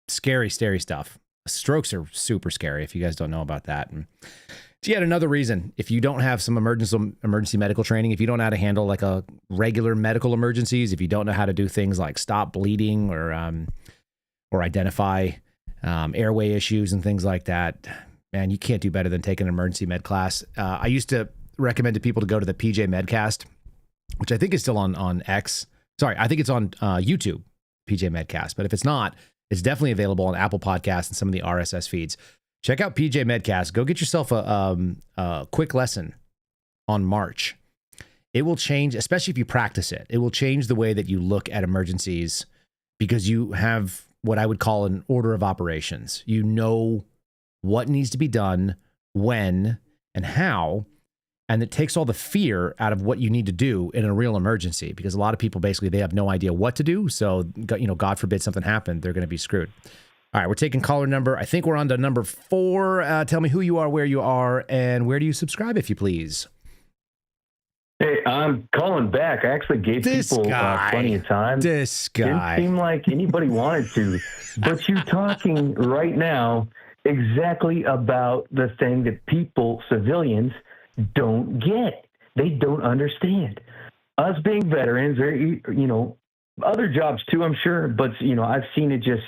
Scary stuff. Strokes are super scary if you guys don't know about that. And it's yet another reason, if you don't have some emergency medical training, if you don't know how to handle like a regular medical emergencies, if you don't know how to do things like stop bleeding or identify airway issues and things like that, man, you can't do better than taking an emergency med class. I used to recommend to people to go to the PJ Medcast, which I think is still on X. Sorry, I think it's on YouTube, PJ Medcast. But if it's not, it's definitely available on Apple Podcasts and some of the RSS feeds. Check out PJ Medcast. Go get yourself a quick lesson on March. It will change, especially if you practice it. It will change the way that you look at emergencies, because you have what I would call an order of operations. You know what needs to be done, when, and how, and it takes all the fear out of what you need to do in a real emergency, because a lot of people basically, they have no idea what to do. So, God forbid something happened, they're going to be screwed. All right, we're taking caller number. I think we're on to number 4. Tell me who you are, where you are, and where do you subscribe, if you please. Hey, I'm calling back. I actually gave people plenty of time. This guy. Didn't seem like anybody wanted to. But you're talking right now exactly about the thing that people, civilians, don't get. They don't understand. Us being veterans, or, other jobs too, I'm sure. But, I've seen it just,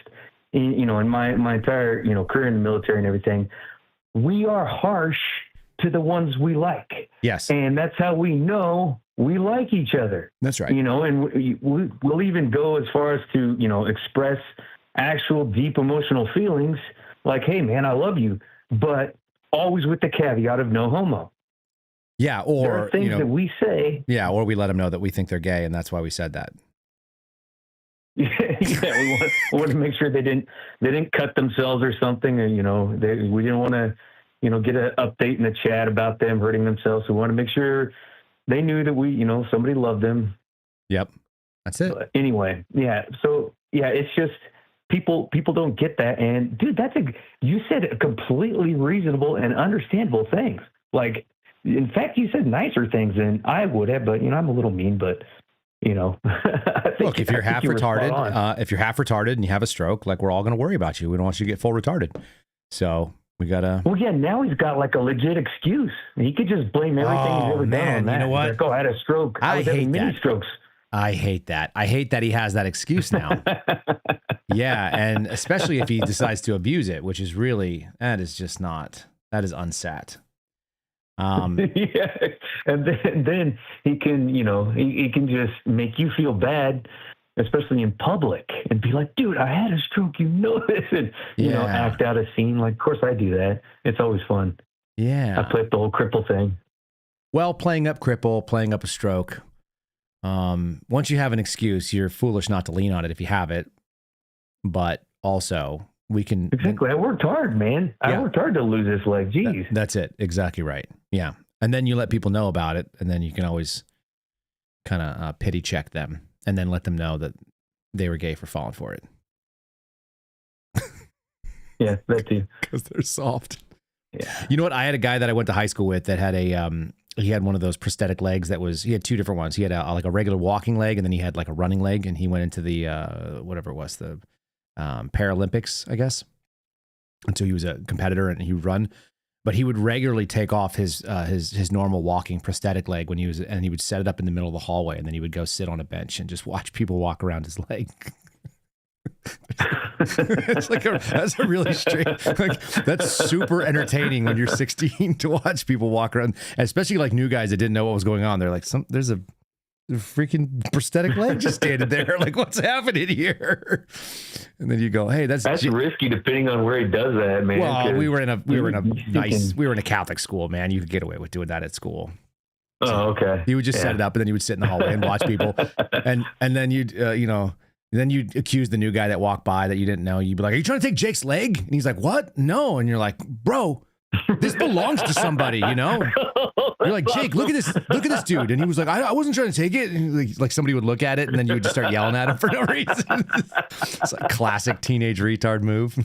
in my entire, career in the military and everything. We are harsh to the ones we like. Yes. And that's how we know we like each other. That's right. And we'll even go as far as to, express actual deep emotional feelings like, hey, man, I love you, but always with the caveat of no homo. Yeah. Or there are things that we say. Yeah. Or we let them know that we think they're gay, and that's why we said that. Yeah, we want to make sure they didn't cut themselves or something, or, we didn't want to, get an update in the chat about them hurting themselves. We want to make sure they knew that we, somebody loved them. Yep. That's it. But anyway, yeah. So yeah, it's just people don't get that. And dude, you said a completely reasonable and understandable things. Like, in fact, you said nicer things than I would have, but I'm a little mean, but I think, look, if you're half retarded and you have a stroke, like, we're all going to worry about you. We don't want you to get full retarded. So, We gotta. Well, yeah. Now he's got like a legit excuse. He could just blame everything he's ever done on that. You know what? Like, oh, I had a stroke. I was having mini strokes. I hate that. I hate that he has that excuse now. Yeah, and especially if he decides to abuse it, which is really that is unsat. Yeah, and then he can, he can just make you feel bad, especially in public, and be like, dude, I had a stroke, this, and act out a scene. Like, of course I do that. It's always fun. Yeah, I play up the whole cripple thing. Well, playing up cripple, playing up a stroke. Once you have an excuse, you're foolish not to lean on it if you have it. But also, we can exactly. I worked hard, man. I worked hard to lose this leg. Jeez, that's it. Exactly right. Yeah, and then you let people know about it, and then you can always kind of pity check them, and then let them know that they were gay for falling for it. Yeah, that too. Because they're soft. Yeah. You know what? I had a guy that I went to high school with that had he had one of those prosthetic legs he had two different ones. He had like a regular walking leg, and then he had like a running leg, and he went into the whatever it was, the Paralympics, I guess. And so he was a competitor and he would run, but he would regularly take off his normal walking prosthetic leg and he would set it up in the middle of the hallway, and then he would go sit on a bench and just watch people walk around his leg. It's like that's a really strange, that's super entertaining when you're 16 to watch people walk around, especially like new guys that didn't know what was going on. They're like, there's a freaking prosthetic leg just standing there. Like, what's happening here? And then you go, hey, that's risky depending on where he does that, man. Well, we were in a Catholic school, man. You could get away with doing that at school. Oh, okay. He would just set it up, and then he would sit in the hallway and watch people, and then you'd then you'd accuse the new guy that walked by that you didn't know. You'd be like, "Are you trying to take Jake's leg?" And he's like, "What? No." And you're like, "Bro, this belongs to somebody, You're like, "Jake, look at this dude." And he was like, I wasn't trying to take it. And like somebody would look at it, and then you would just start yelling at him for no reason. It's like classic teenage retard move.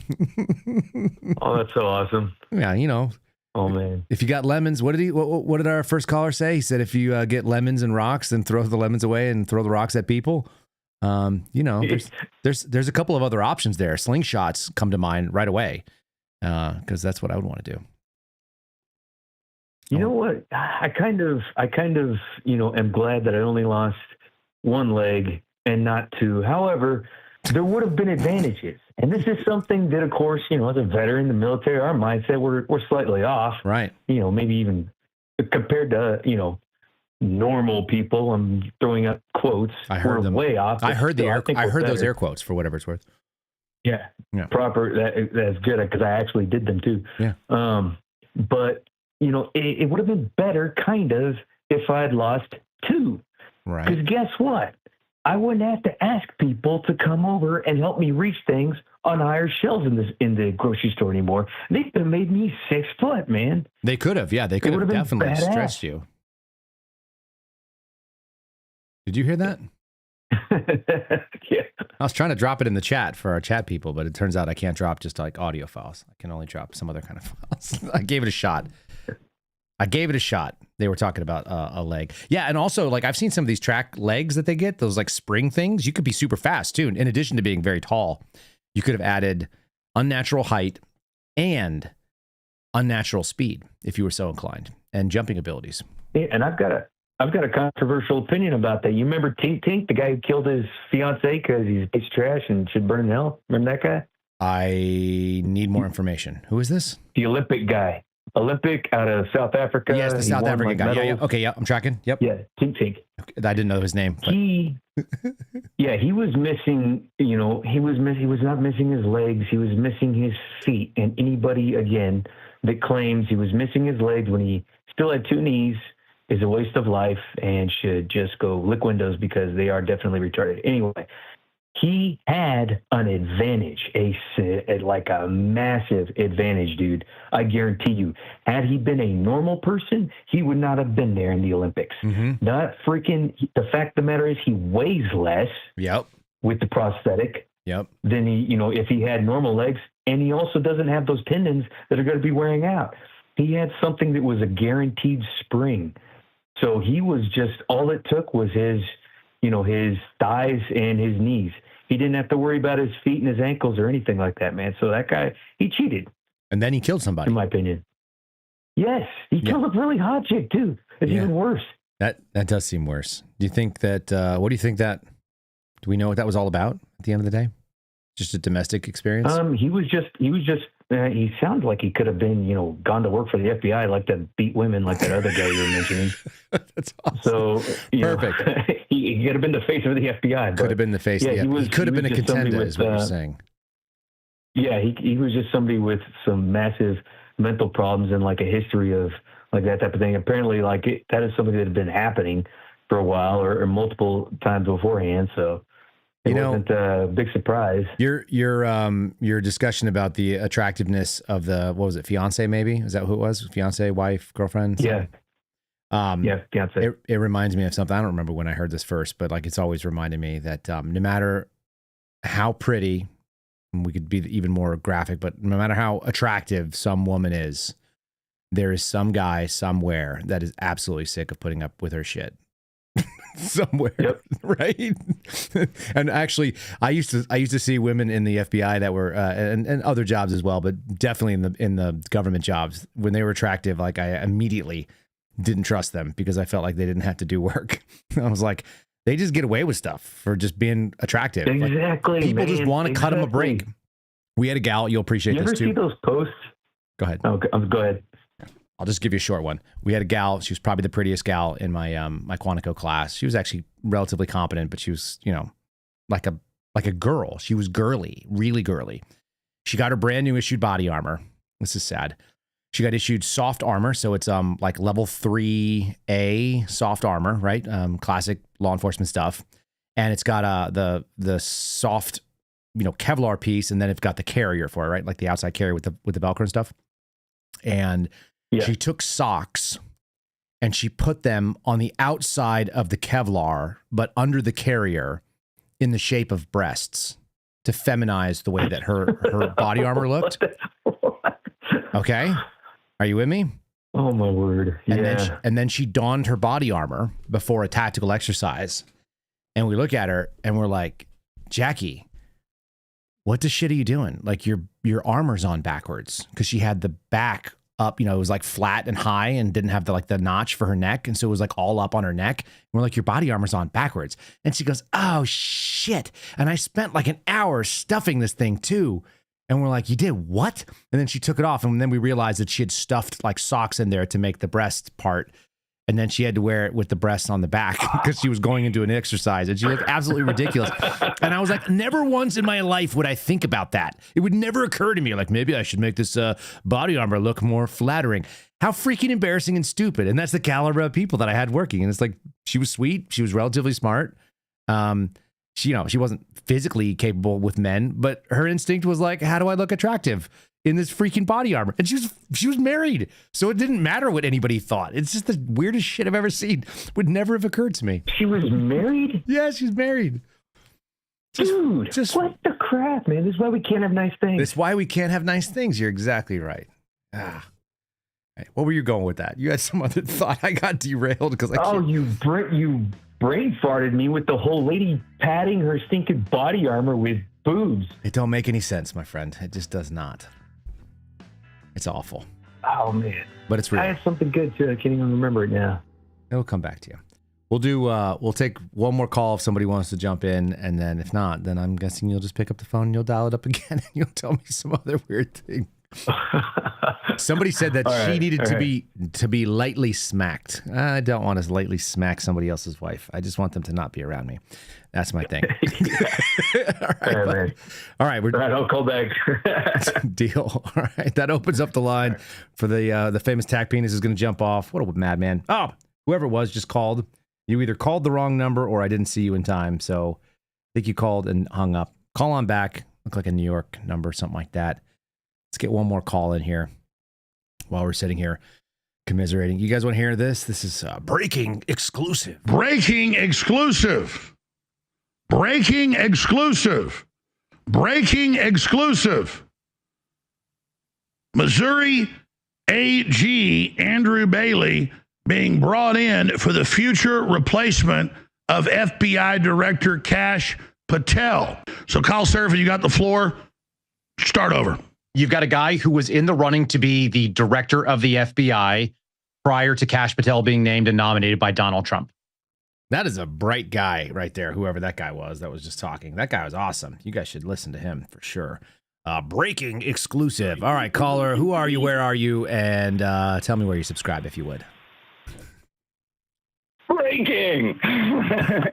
Oh, that's so awesome. Yeah, Oh man! If you got lemons, what did our first caller say? He said, if you get lemons and rocks, then throw the lemons away and throw the rocks at people. There's a couple of other options there. Slingshots come to mind right away, because that's what I would want to do. You know what? I kind of, am glad that I only lost one leg and not two. However, there would have been advantages. And this is something that, of course, as a veteran in the military, our mindset, we're slightly off. Right. Maybe even compared to, normal people. I'm throwing up quotes. I heard them way off. I heard those air quotes for whatever it's worth. Yeah. Proper. That's good, because I actually did them too. Yeah. But it would have been better, kind of, if I had lost two. Right. Because guess what? I wouldn't have to ask people to come over and help me reach things on higher shelves in the grocery store anymore. They could have made me 6 foot, man. They could have. Yeah, they could have definitely stressed you. Did you hear that? Yeah. I was trying to drop it in the chat for our chat people, but it turns out I can't drop just like audio files. I can only drop some other kind of files. I gave it a shot. They were talking about a leg. Yeah, and also, like, I've seen some of these track legs that they get, those like spring things. You could be super fast too. In addition to being very tall, you could have added unnatural height and unnatural speed if you were so inclined, and jumping abilities. Yeah, and I've got a controversial opinion about that. You remember Tink Tink, the guy who killed his fiance because he's trash and should burn in hell? Remember that guy? I need more information. Who is this? The Olympic guy. Olympic out of South Africa. Yes, the South African guy. Yeah. Okay, yeah, I'm tracking. Yep. Yeah, Tink Tink. I didn't know his name. But... He was missing, he was not missing his legs. He was missing his feet. And anybody, again, that claims he was missing his legs when he still had 2 knees is a waste of life and should just go lick windows, because they are definitely retarded. Anyway, he had an advantage, like a massive advantage, dude. I guarantee you. Had he been a normal person, he would not have been there in the Olympics. Mm-hmm. The fact of the matter is he weighs less. Yep. With the prosthetic. Yep. Than he, if he had normal legs, and he also doesn't have those tendons that are going to be wearing out. He had something that was a guaranteed spring. So he was just, all it took was his thighs and his knees. He didn't have to worry about his feet and his ankles or anything like that, man. So that guy, he cheated. And then he killed somebody. In my opinion. Yes, he killed a really hot chick too. It's even worse. That does seem worse. Do you think that? What do you think that? Do we know what that was all about at the end of the day? Just a domestic experience. He was just. He sounds like he could have been, gone to work for the FBI, like to beat women, like that other guy you were mentioning. That's awesome. So perfect. He could have been the face of the FBI. Could have been the face. of the FBI. He could have been a contender, is what you're saying. Yeah, he was just somebody with some massive mental problems and like a history of like that type of thing. Apparently, that is something that had been happening for a while or multiple times beforehand. So it wasn't a big surprise. Your discussion about the attractiveness of the, what was it, fiance? Maybe is that who it was? Fiance, wife, girlfriend? Yeah. Fiance. It reminds me of something. I don't remember when I heard this first, but it's always reminded me that no matter how pretty, we could be even more graphic, but no matter how attractive some woman is, there is some guy somewhere that is absolutely sick of putting up with her shit. Somewhere, right? And actually, I used to see women in the FBI that were and other jobs as well, but definitely in the government jobs, when they were attractive, I immediately didn't trust them because I felt like they didn't have to do work. I was like, they just get away with stuff for just being attractive. Exactly. People just want to cut them a break. We had a gal, you'll appreciate this too. You ever see those posts? Go ahead. Oh, go ahead. I'll just give you a short one. We had a gal. She was probably the prettiest gal in my my Quantico class. She was actually relatively competent, but she was, like a girl. She was girly, really girly. She got her brand new issued body armor. This is sad. She got issued soft armor, so it's like level 3A soft armor, right? Classic law enforcement stuff, and it's got the soft, Kevlar piece, and then it's got the carrier for it, right? Like the outside carrier with the Velcro and stuff. And she took socks and she put them on the outside of the Kevlar, but under the carrier in the shape of breasts to feminize the way that her body armor looked. Okay. Are you with me? Oh my word. Yeah. And then she donned her body armor before a tactical exercise. And we look at her and we're like, Jackie, what the shit are you doing? Like your armor's on backwards, because she had the back up, it was like flat and high and didn't have the notch for her neck. And so it was like all up on her neck. And we're like, your body armor's on backwards. And she goes, oh shit. And I spent like an hour stuffing this thing too. And we're like, you did what? And then she took it off. And then we realized that she had stuffed like socks in there to make the breast part. And then she had to wear it with the breasts on the back because she was going into an exercise, and she looked absolutely ridiculous. And I was like, never once in my life would I think about that. It would never occur to me, like, maybe I should make this body armor look more flattering. How freaking embarrassing and stupid. And that's the caliber of people that I had working. And it's like, she was sweet. She was relatively smart. She wasn't physically capable with men, but her instinct was like, how do I look attractive in this freaking body armor? And she was married, so it didn't matter what anybody thought. It's just the weirdest shit I've ever seen. Would never have occurred to me. She was married? Yeah, she's married. Dude, what the crap, man? This is why we can't have nice things. This is why we can't have nice things. You're exactly right. Right. What were you going with that? You had some other thought. I got derailed because I can't. You brain farted me with the whole lady padding her stinking body armor with boobs. It don't make any sense, my friend. It just does not. It's awful. Oh man. But it's real. I had something good too. I can't even remember it now. It'll come back to you. We'll take one more call if somebody wants to jump in, and then if not, then I'm guessing you'll just pick up the phone and you'll dial it up again and you'll tell me some other weird thing. Somebody said that she needed to be lightly smacked. I don't want to lightly smack somebody else's wife. I just want them to not be around me. That's my thing. All right. I'll call back. Deal. All right. That opens up the line for the famous tack penis is going to jump off. What a madman. Oh, whoever it was just called. You either called the wrong number or I didn't see you in time. So I think you called and hung up. Call on back. Look like a New York number, something like that. Let's get one more call in here while we're sitting here commiserating. You guys want to hear this? This is breaking exclusive. Breaking exclusive. Breaking exclusive. Breaking exclusive. Missouri AG Andrew Bailey being brought in for the future replacement of FBI Director Kash Patel. So, Kyle Seraphin, you got the floor. Start over. you've got a guy who was in the running to be the director of the FBI prior to Kash Patel being named and nominated by Donald Trump. That is a bright guy right there, whoever that guy was that was just talking. That guy was awesome. You guys should listen to him for sure. Breaking exclusive. All right, caller, who are you? Where are you? And tell me where you subscribe, if you would. Breaking.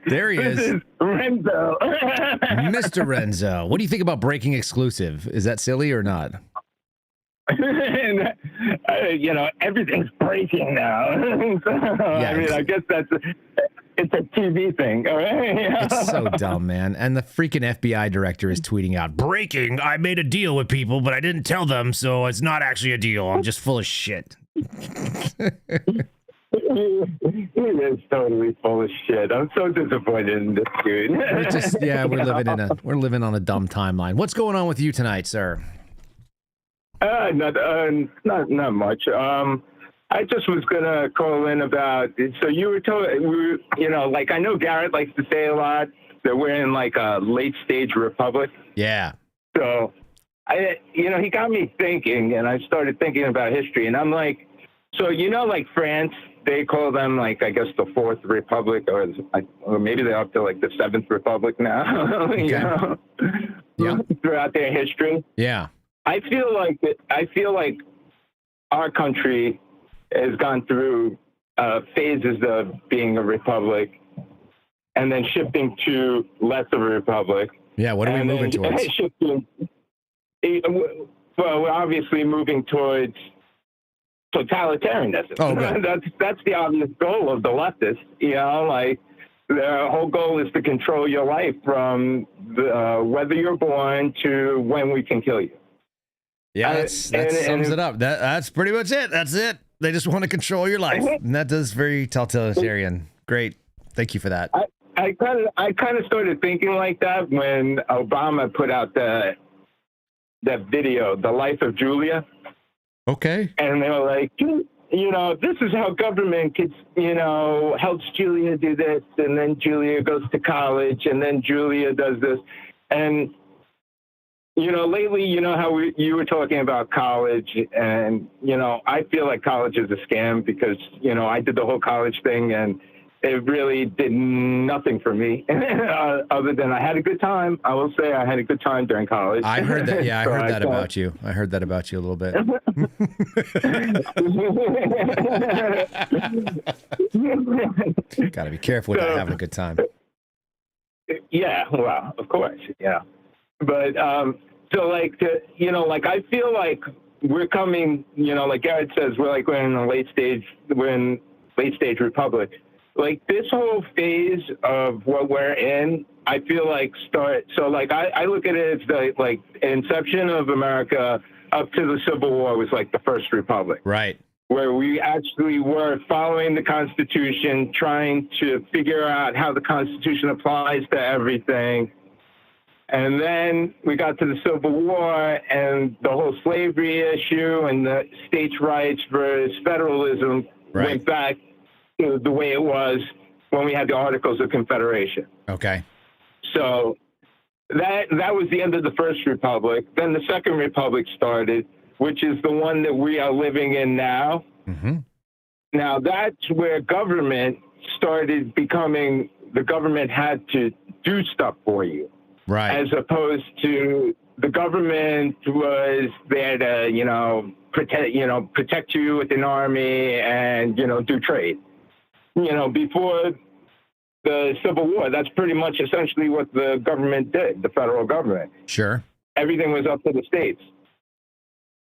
There he is. This is Renzo. Mr. Renzo. What do you think about breaking exclusive? Is that silly or not? Everything's breaking now. I guess it's a TV thing. All right? It's so dumb, man. And the freaking FBI director is tweeting out, breaking, I made a deal with people, but I didn't tell them, so it's not actually a deal. I'm just full of shit. He is totally full of shit. I'm so disappointed in this dude. We're living on a dumb timeline. What's going on with you tonight, sir? Not much. I just was gonna call in about. So you were told, I know Garrett likes to say a lot that we're in like a late stage republic. Yeah. So he got me thinking, and I started thinking about history, and I'm like, so like France, they call them like, I guess, the Fourth Republic, or maybe they're up to like the Seventh Republic now. Yeah. Throughout their history. Yeah. I feel like our country has gone through phases of being a republic, and then shifting to less of a republic. Yeah. What are we moving towards? We're obviously moving towards totalitarianism. Oh, good. That's the obvious goal of the leftists. The whole goal is to control your life from whether you're born to when we can kill you. Yeah, that sums it up. That's pretty much it. That's it. They just want to control your life, and that does very totalitarian. Great, thank you for that. I kind of started thinking like that when Obama put out that video, "The Life of Julia." Okay. And they were like, this is how government helps Julia do this, and then Julia goes to college, and then Julia does this, and. Lately, how you were talking about college, and, I feel like college is a scam because, I did the whole college thing, and it really did nothing for me other than I had a good time. I will say I had a good time during college. I heard that. Yeah, I heard that about you. I heard that about you a little bit. Got to be careful with having a good time. Yeah, well, of course, yeah. But I feel like we're coming, like Garrett says, we're in a late stage republic. Like this whole phase of what we're in, I feel like I look at it as the inception of America up to the Civil War was like the first republic. Right. Where we actually were following the Constitution, trying to figure out how the Constitution applies to everything. And then we got to the Civil War and the whole slavery issue and the states' rights versus federalism went back to the way it was when we had the Articles of Confederation. Okay. So that was the end of the First Republic. Then the Second Republic started, which is the one that we are living in now. Mm-hmm. Now that's where government started becoming, the government had to do stuff for you. Right. As opposed to the government was there to, protect you with an army and, do trade. Before the Civil War, that's pretty much essentially what the government did, the federal government. Sure. Everything was up to the states.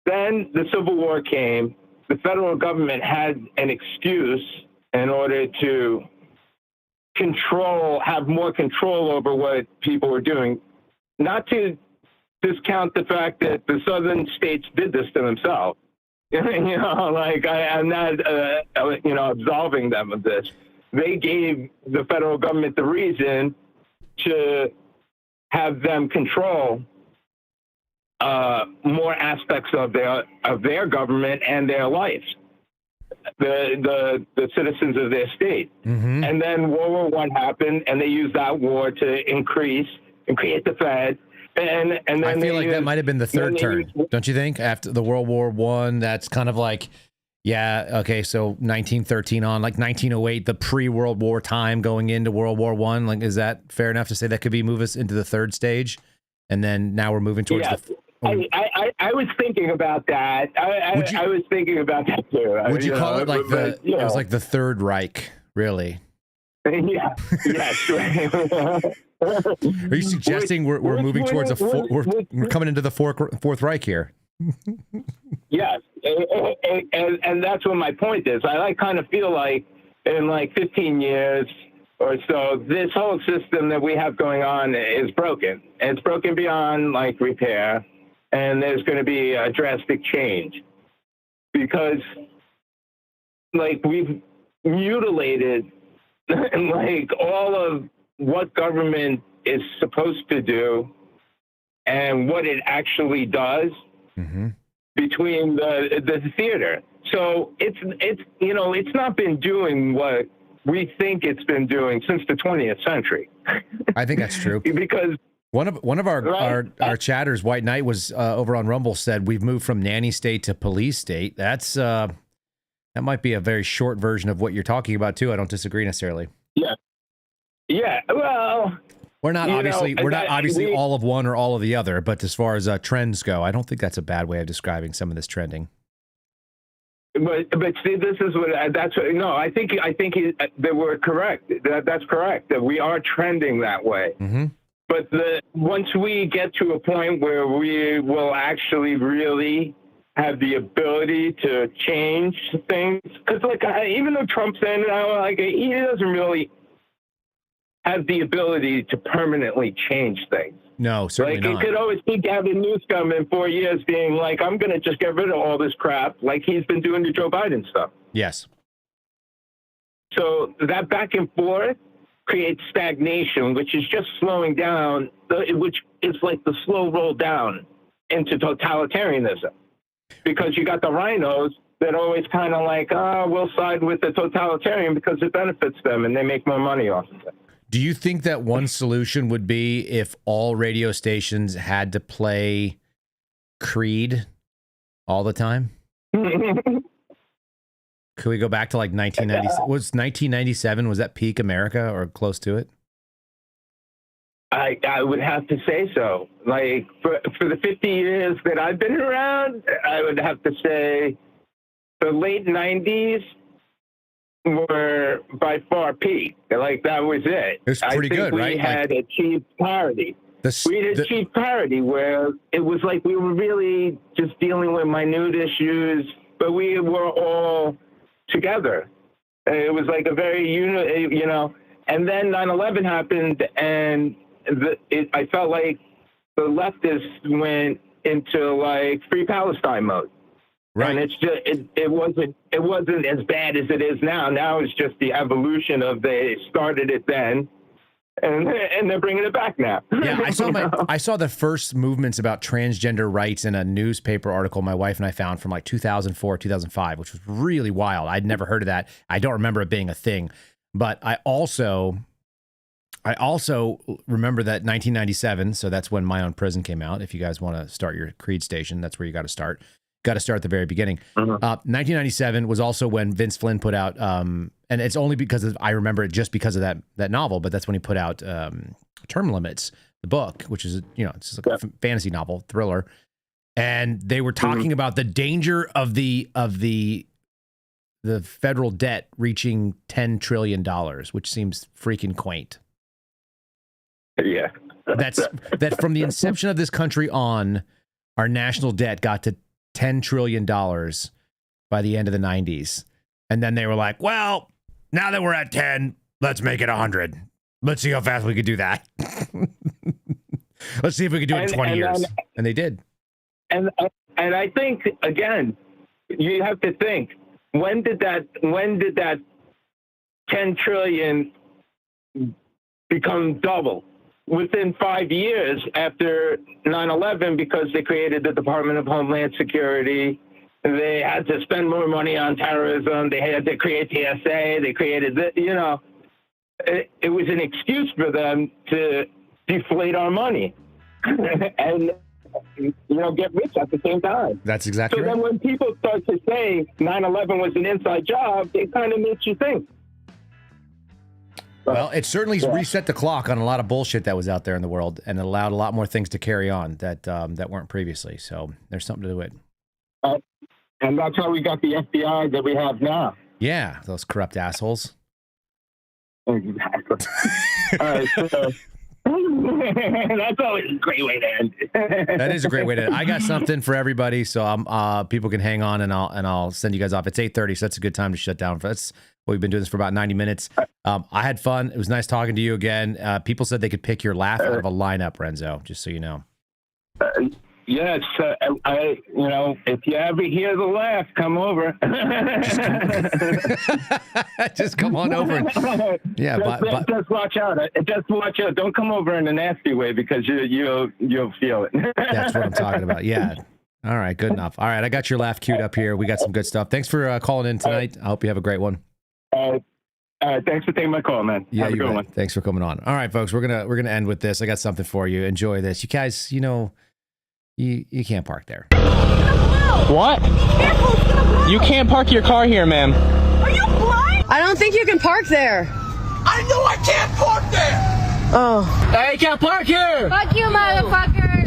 Then the Civil War came. The federal government had an excuse in order to have more control over what people were doing. Not to discount the fact that the southern states did this to themselves. I'm not, absolving them of this. They gave the federal government the reason to have them control more aspects of their government and their lives. The citizens of their state. Mm-hmm. And then World War I happened, and they used that war to increase and create the Fed. And then I feel like that might have been the third turn, don't you think? After the World War One, that's kind of like, yeah, okay, so 1913 on, like 1908, the pre-World War time going into World War One. Like, is that fair enough to say that could be move us into the third stage? And then now we're moving towards I was thinking about that. I was thinking about that too. Would you call it like it was like the Third Reich, really? Yeah. Sure. Are you suggesting we're moving towards we're coming into the Fourth Reich here? Yes, and that's what my point is. I kind of feel like in like 15 years or so, this whole system that we have going on is broken. It's broken beyond like repair, and there's going to be a drastic change because like we've mutilated like all of what government is supposed to do and what it actually does between the theater. So it's not been doing what we think it's been doing since the 20th century. I think that's true. Because one of our chatters, White Knight, was over on Rumble, said we've moved from nanny state to police state. That's that might be a very short version of what you're talking about too. I don't disagree necessarily. Yeah. Well, we're not obviously all of one or all of the other, but as far as trends go, I don't think that's a bad way of describing some of this trending. But see, this is what I think that we're correct. That's correct. That we are trending that way. Mm-hmm. But once we get to a point where we will actually really have the ability to change things, because even though Trump's in, he doesn't really have the ability to permanently change things. No, certainly not. He could always keep Gavin Newsom in 4 years being like, I'm going to just get rid of all this crap, like he's been doing to Joe Biden stuff. Yes. So that back and forth creates stagnation, which is just slowing down, which is like the slow roll down into totalitarianism. Because you got the rhinos that always kind of like, we'll side with the totalitarian because it benefits them and they make more money off of it. Do you think that one solution would be if all radio stations had to play Creed all the time? Could we go back to like 1997? Was 1997, was that peak America or close to it? I would have to say so. Like for the 50 years that I've been around, I would have to say the late 90s were by far peak. Like that was it. It was pretty good, right? We had achieved parity. We had achieved parity where it was like we were really just dealing with minute issues, but we were all together. It was like a very, and then 9/11 happened, and I felt like the leftists went into like free Palestine mode. Right. And it's just it wasn't as bad as it is now. Now it's just the evolution of they started it then, and they're bringing it back now. Yeah, I saw the first movements about transgender rights in a newspaper article my wife and I found from like 2004, 2005, which was really wild. I'd never heard of that. I don't remember it being a thing, but I also remember that 1997. So that's when My Own Prison came out. If you guys want to start your Creed station, that's where you got to start. Got to start at the very beginning. 1997 was also when Vince Flynn put out, and it's only because I remember it just because of that novel, but that's when he put out Term Limits, the book, which is, it's just like a fantasy novel, thriller. And they were talking about the danger of the federal debt reaching $10 trillion, which seems freaking quaint. Yeah. That from the inception of this country on, our national debt got to $10 trillion by the end of the 90s. And then they were like, well, now that we're at 10, let's make it 100. Let's see how fast we could do that. Let's see if we could do it in 20 years. And they did. And I think, again, you have to think, when did that 10 trillion become double? Within 5 years after 9/11, because they created the Department of Homeland Security, they had to spend more money on terrorism. They had to create TSA. They created, it was an excuse for them to deflate our money. and get rich at the same time. That's exactly so right. So then when people start to say 9/11 was an inside job, it kind of makes you think. Well, it certainly reset the clock on a lot of bullshit that was out there in the world, and it allowed a lot more things to carry on that weren't previously. So there's something to it. And that's how we got the FBI that we have now. Yeah, those corrupt assholes. Exactly. All right, so that's always a great way to end it. That is a great way to end. I got something for everybody, so people can hang on, and I'll send you guys off. It's 8:30, so that's a good time to shut down. That's we've been doing this for about 90 minutes. I had fun. It was nice talking to you again. People said they could pick your laugh out of a lineup, Renzo. Just so you know. Yes, if you ever hear the laugh, come over. Just come on over. Yeah, just watch out. Just watch out. Don't come over in a nasty way because you'll feel it. That's what I'm talking about. Yeah. All right. Good enough. All right. I got your laugh queued up here. We got some good stuff. Thanks for calling in tonight. I hope you have a great one. Thanks for taking my call, man. Yeah, have a good one. Thanks for coming on. All right, folks. We're gonna end with this. I got something for you. Enjoy this. You guys, You can't park there. What? You can't park your car here, ma'am. Are you blind? I don't think you can park there. I know I can't park there! Oh. Hey, you can't park here! Fuck you, motherfucker!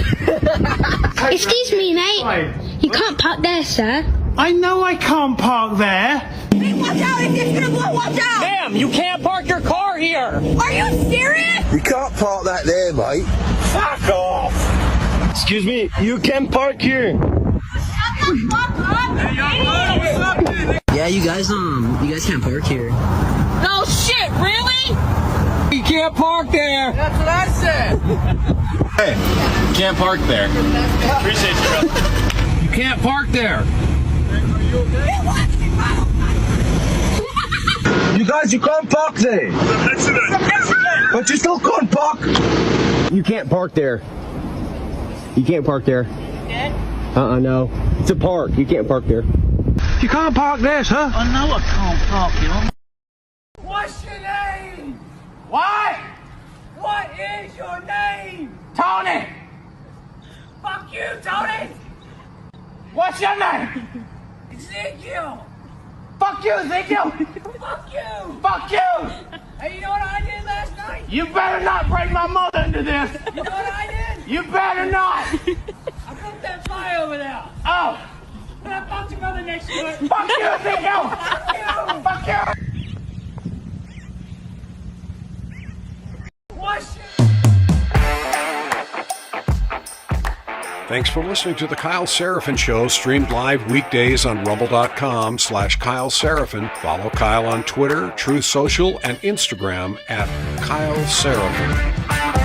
Excuse me, mate. You can't park there, sir. I know I can't park there. Hey, watch out! It's gonna blow! Watch out! Ma'am, you can't park your car here! Are you serious? You can't park that there, mate. Fuck off! Excuse me, you can park here. Yeah, you guys can't park here. No shit, really? You can't park there. That's what I said. Hey, you can't park there. Appreciate you, brother. You can't park there. You guys, you can't park there. But you still can't park. You can't park there. You can't park there. No. It's a park. You can't park there. You can't park there, sir. I know I can't park here. What's your name? What? What is your name? Tony. Fuck you, Tony. What's your name? Ezekiel. Fuck you, Ezekiel. Fuck you. Fuck you. Hey, you know what I did last night? You better not bring my mother into this. You know what I did? You better not. I put that fly over there. Oh. And I fucked your mother next to it. Fuck you, Ezekiel. Fuck you. Fuck you. What's your... Thanks for listening to The Kyle Seraphin Show, streamed live weekdays on rumble.com/Kyle Seraphin. Follow Kyle on Twitter, Truth Social, and Instagram at Kyle Seraphin.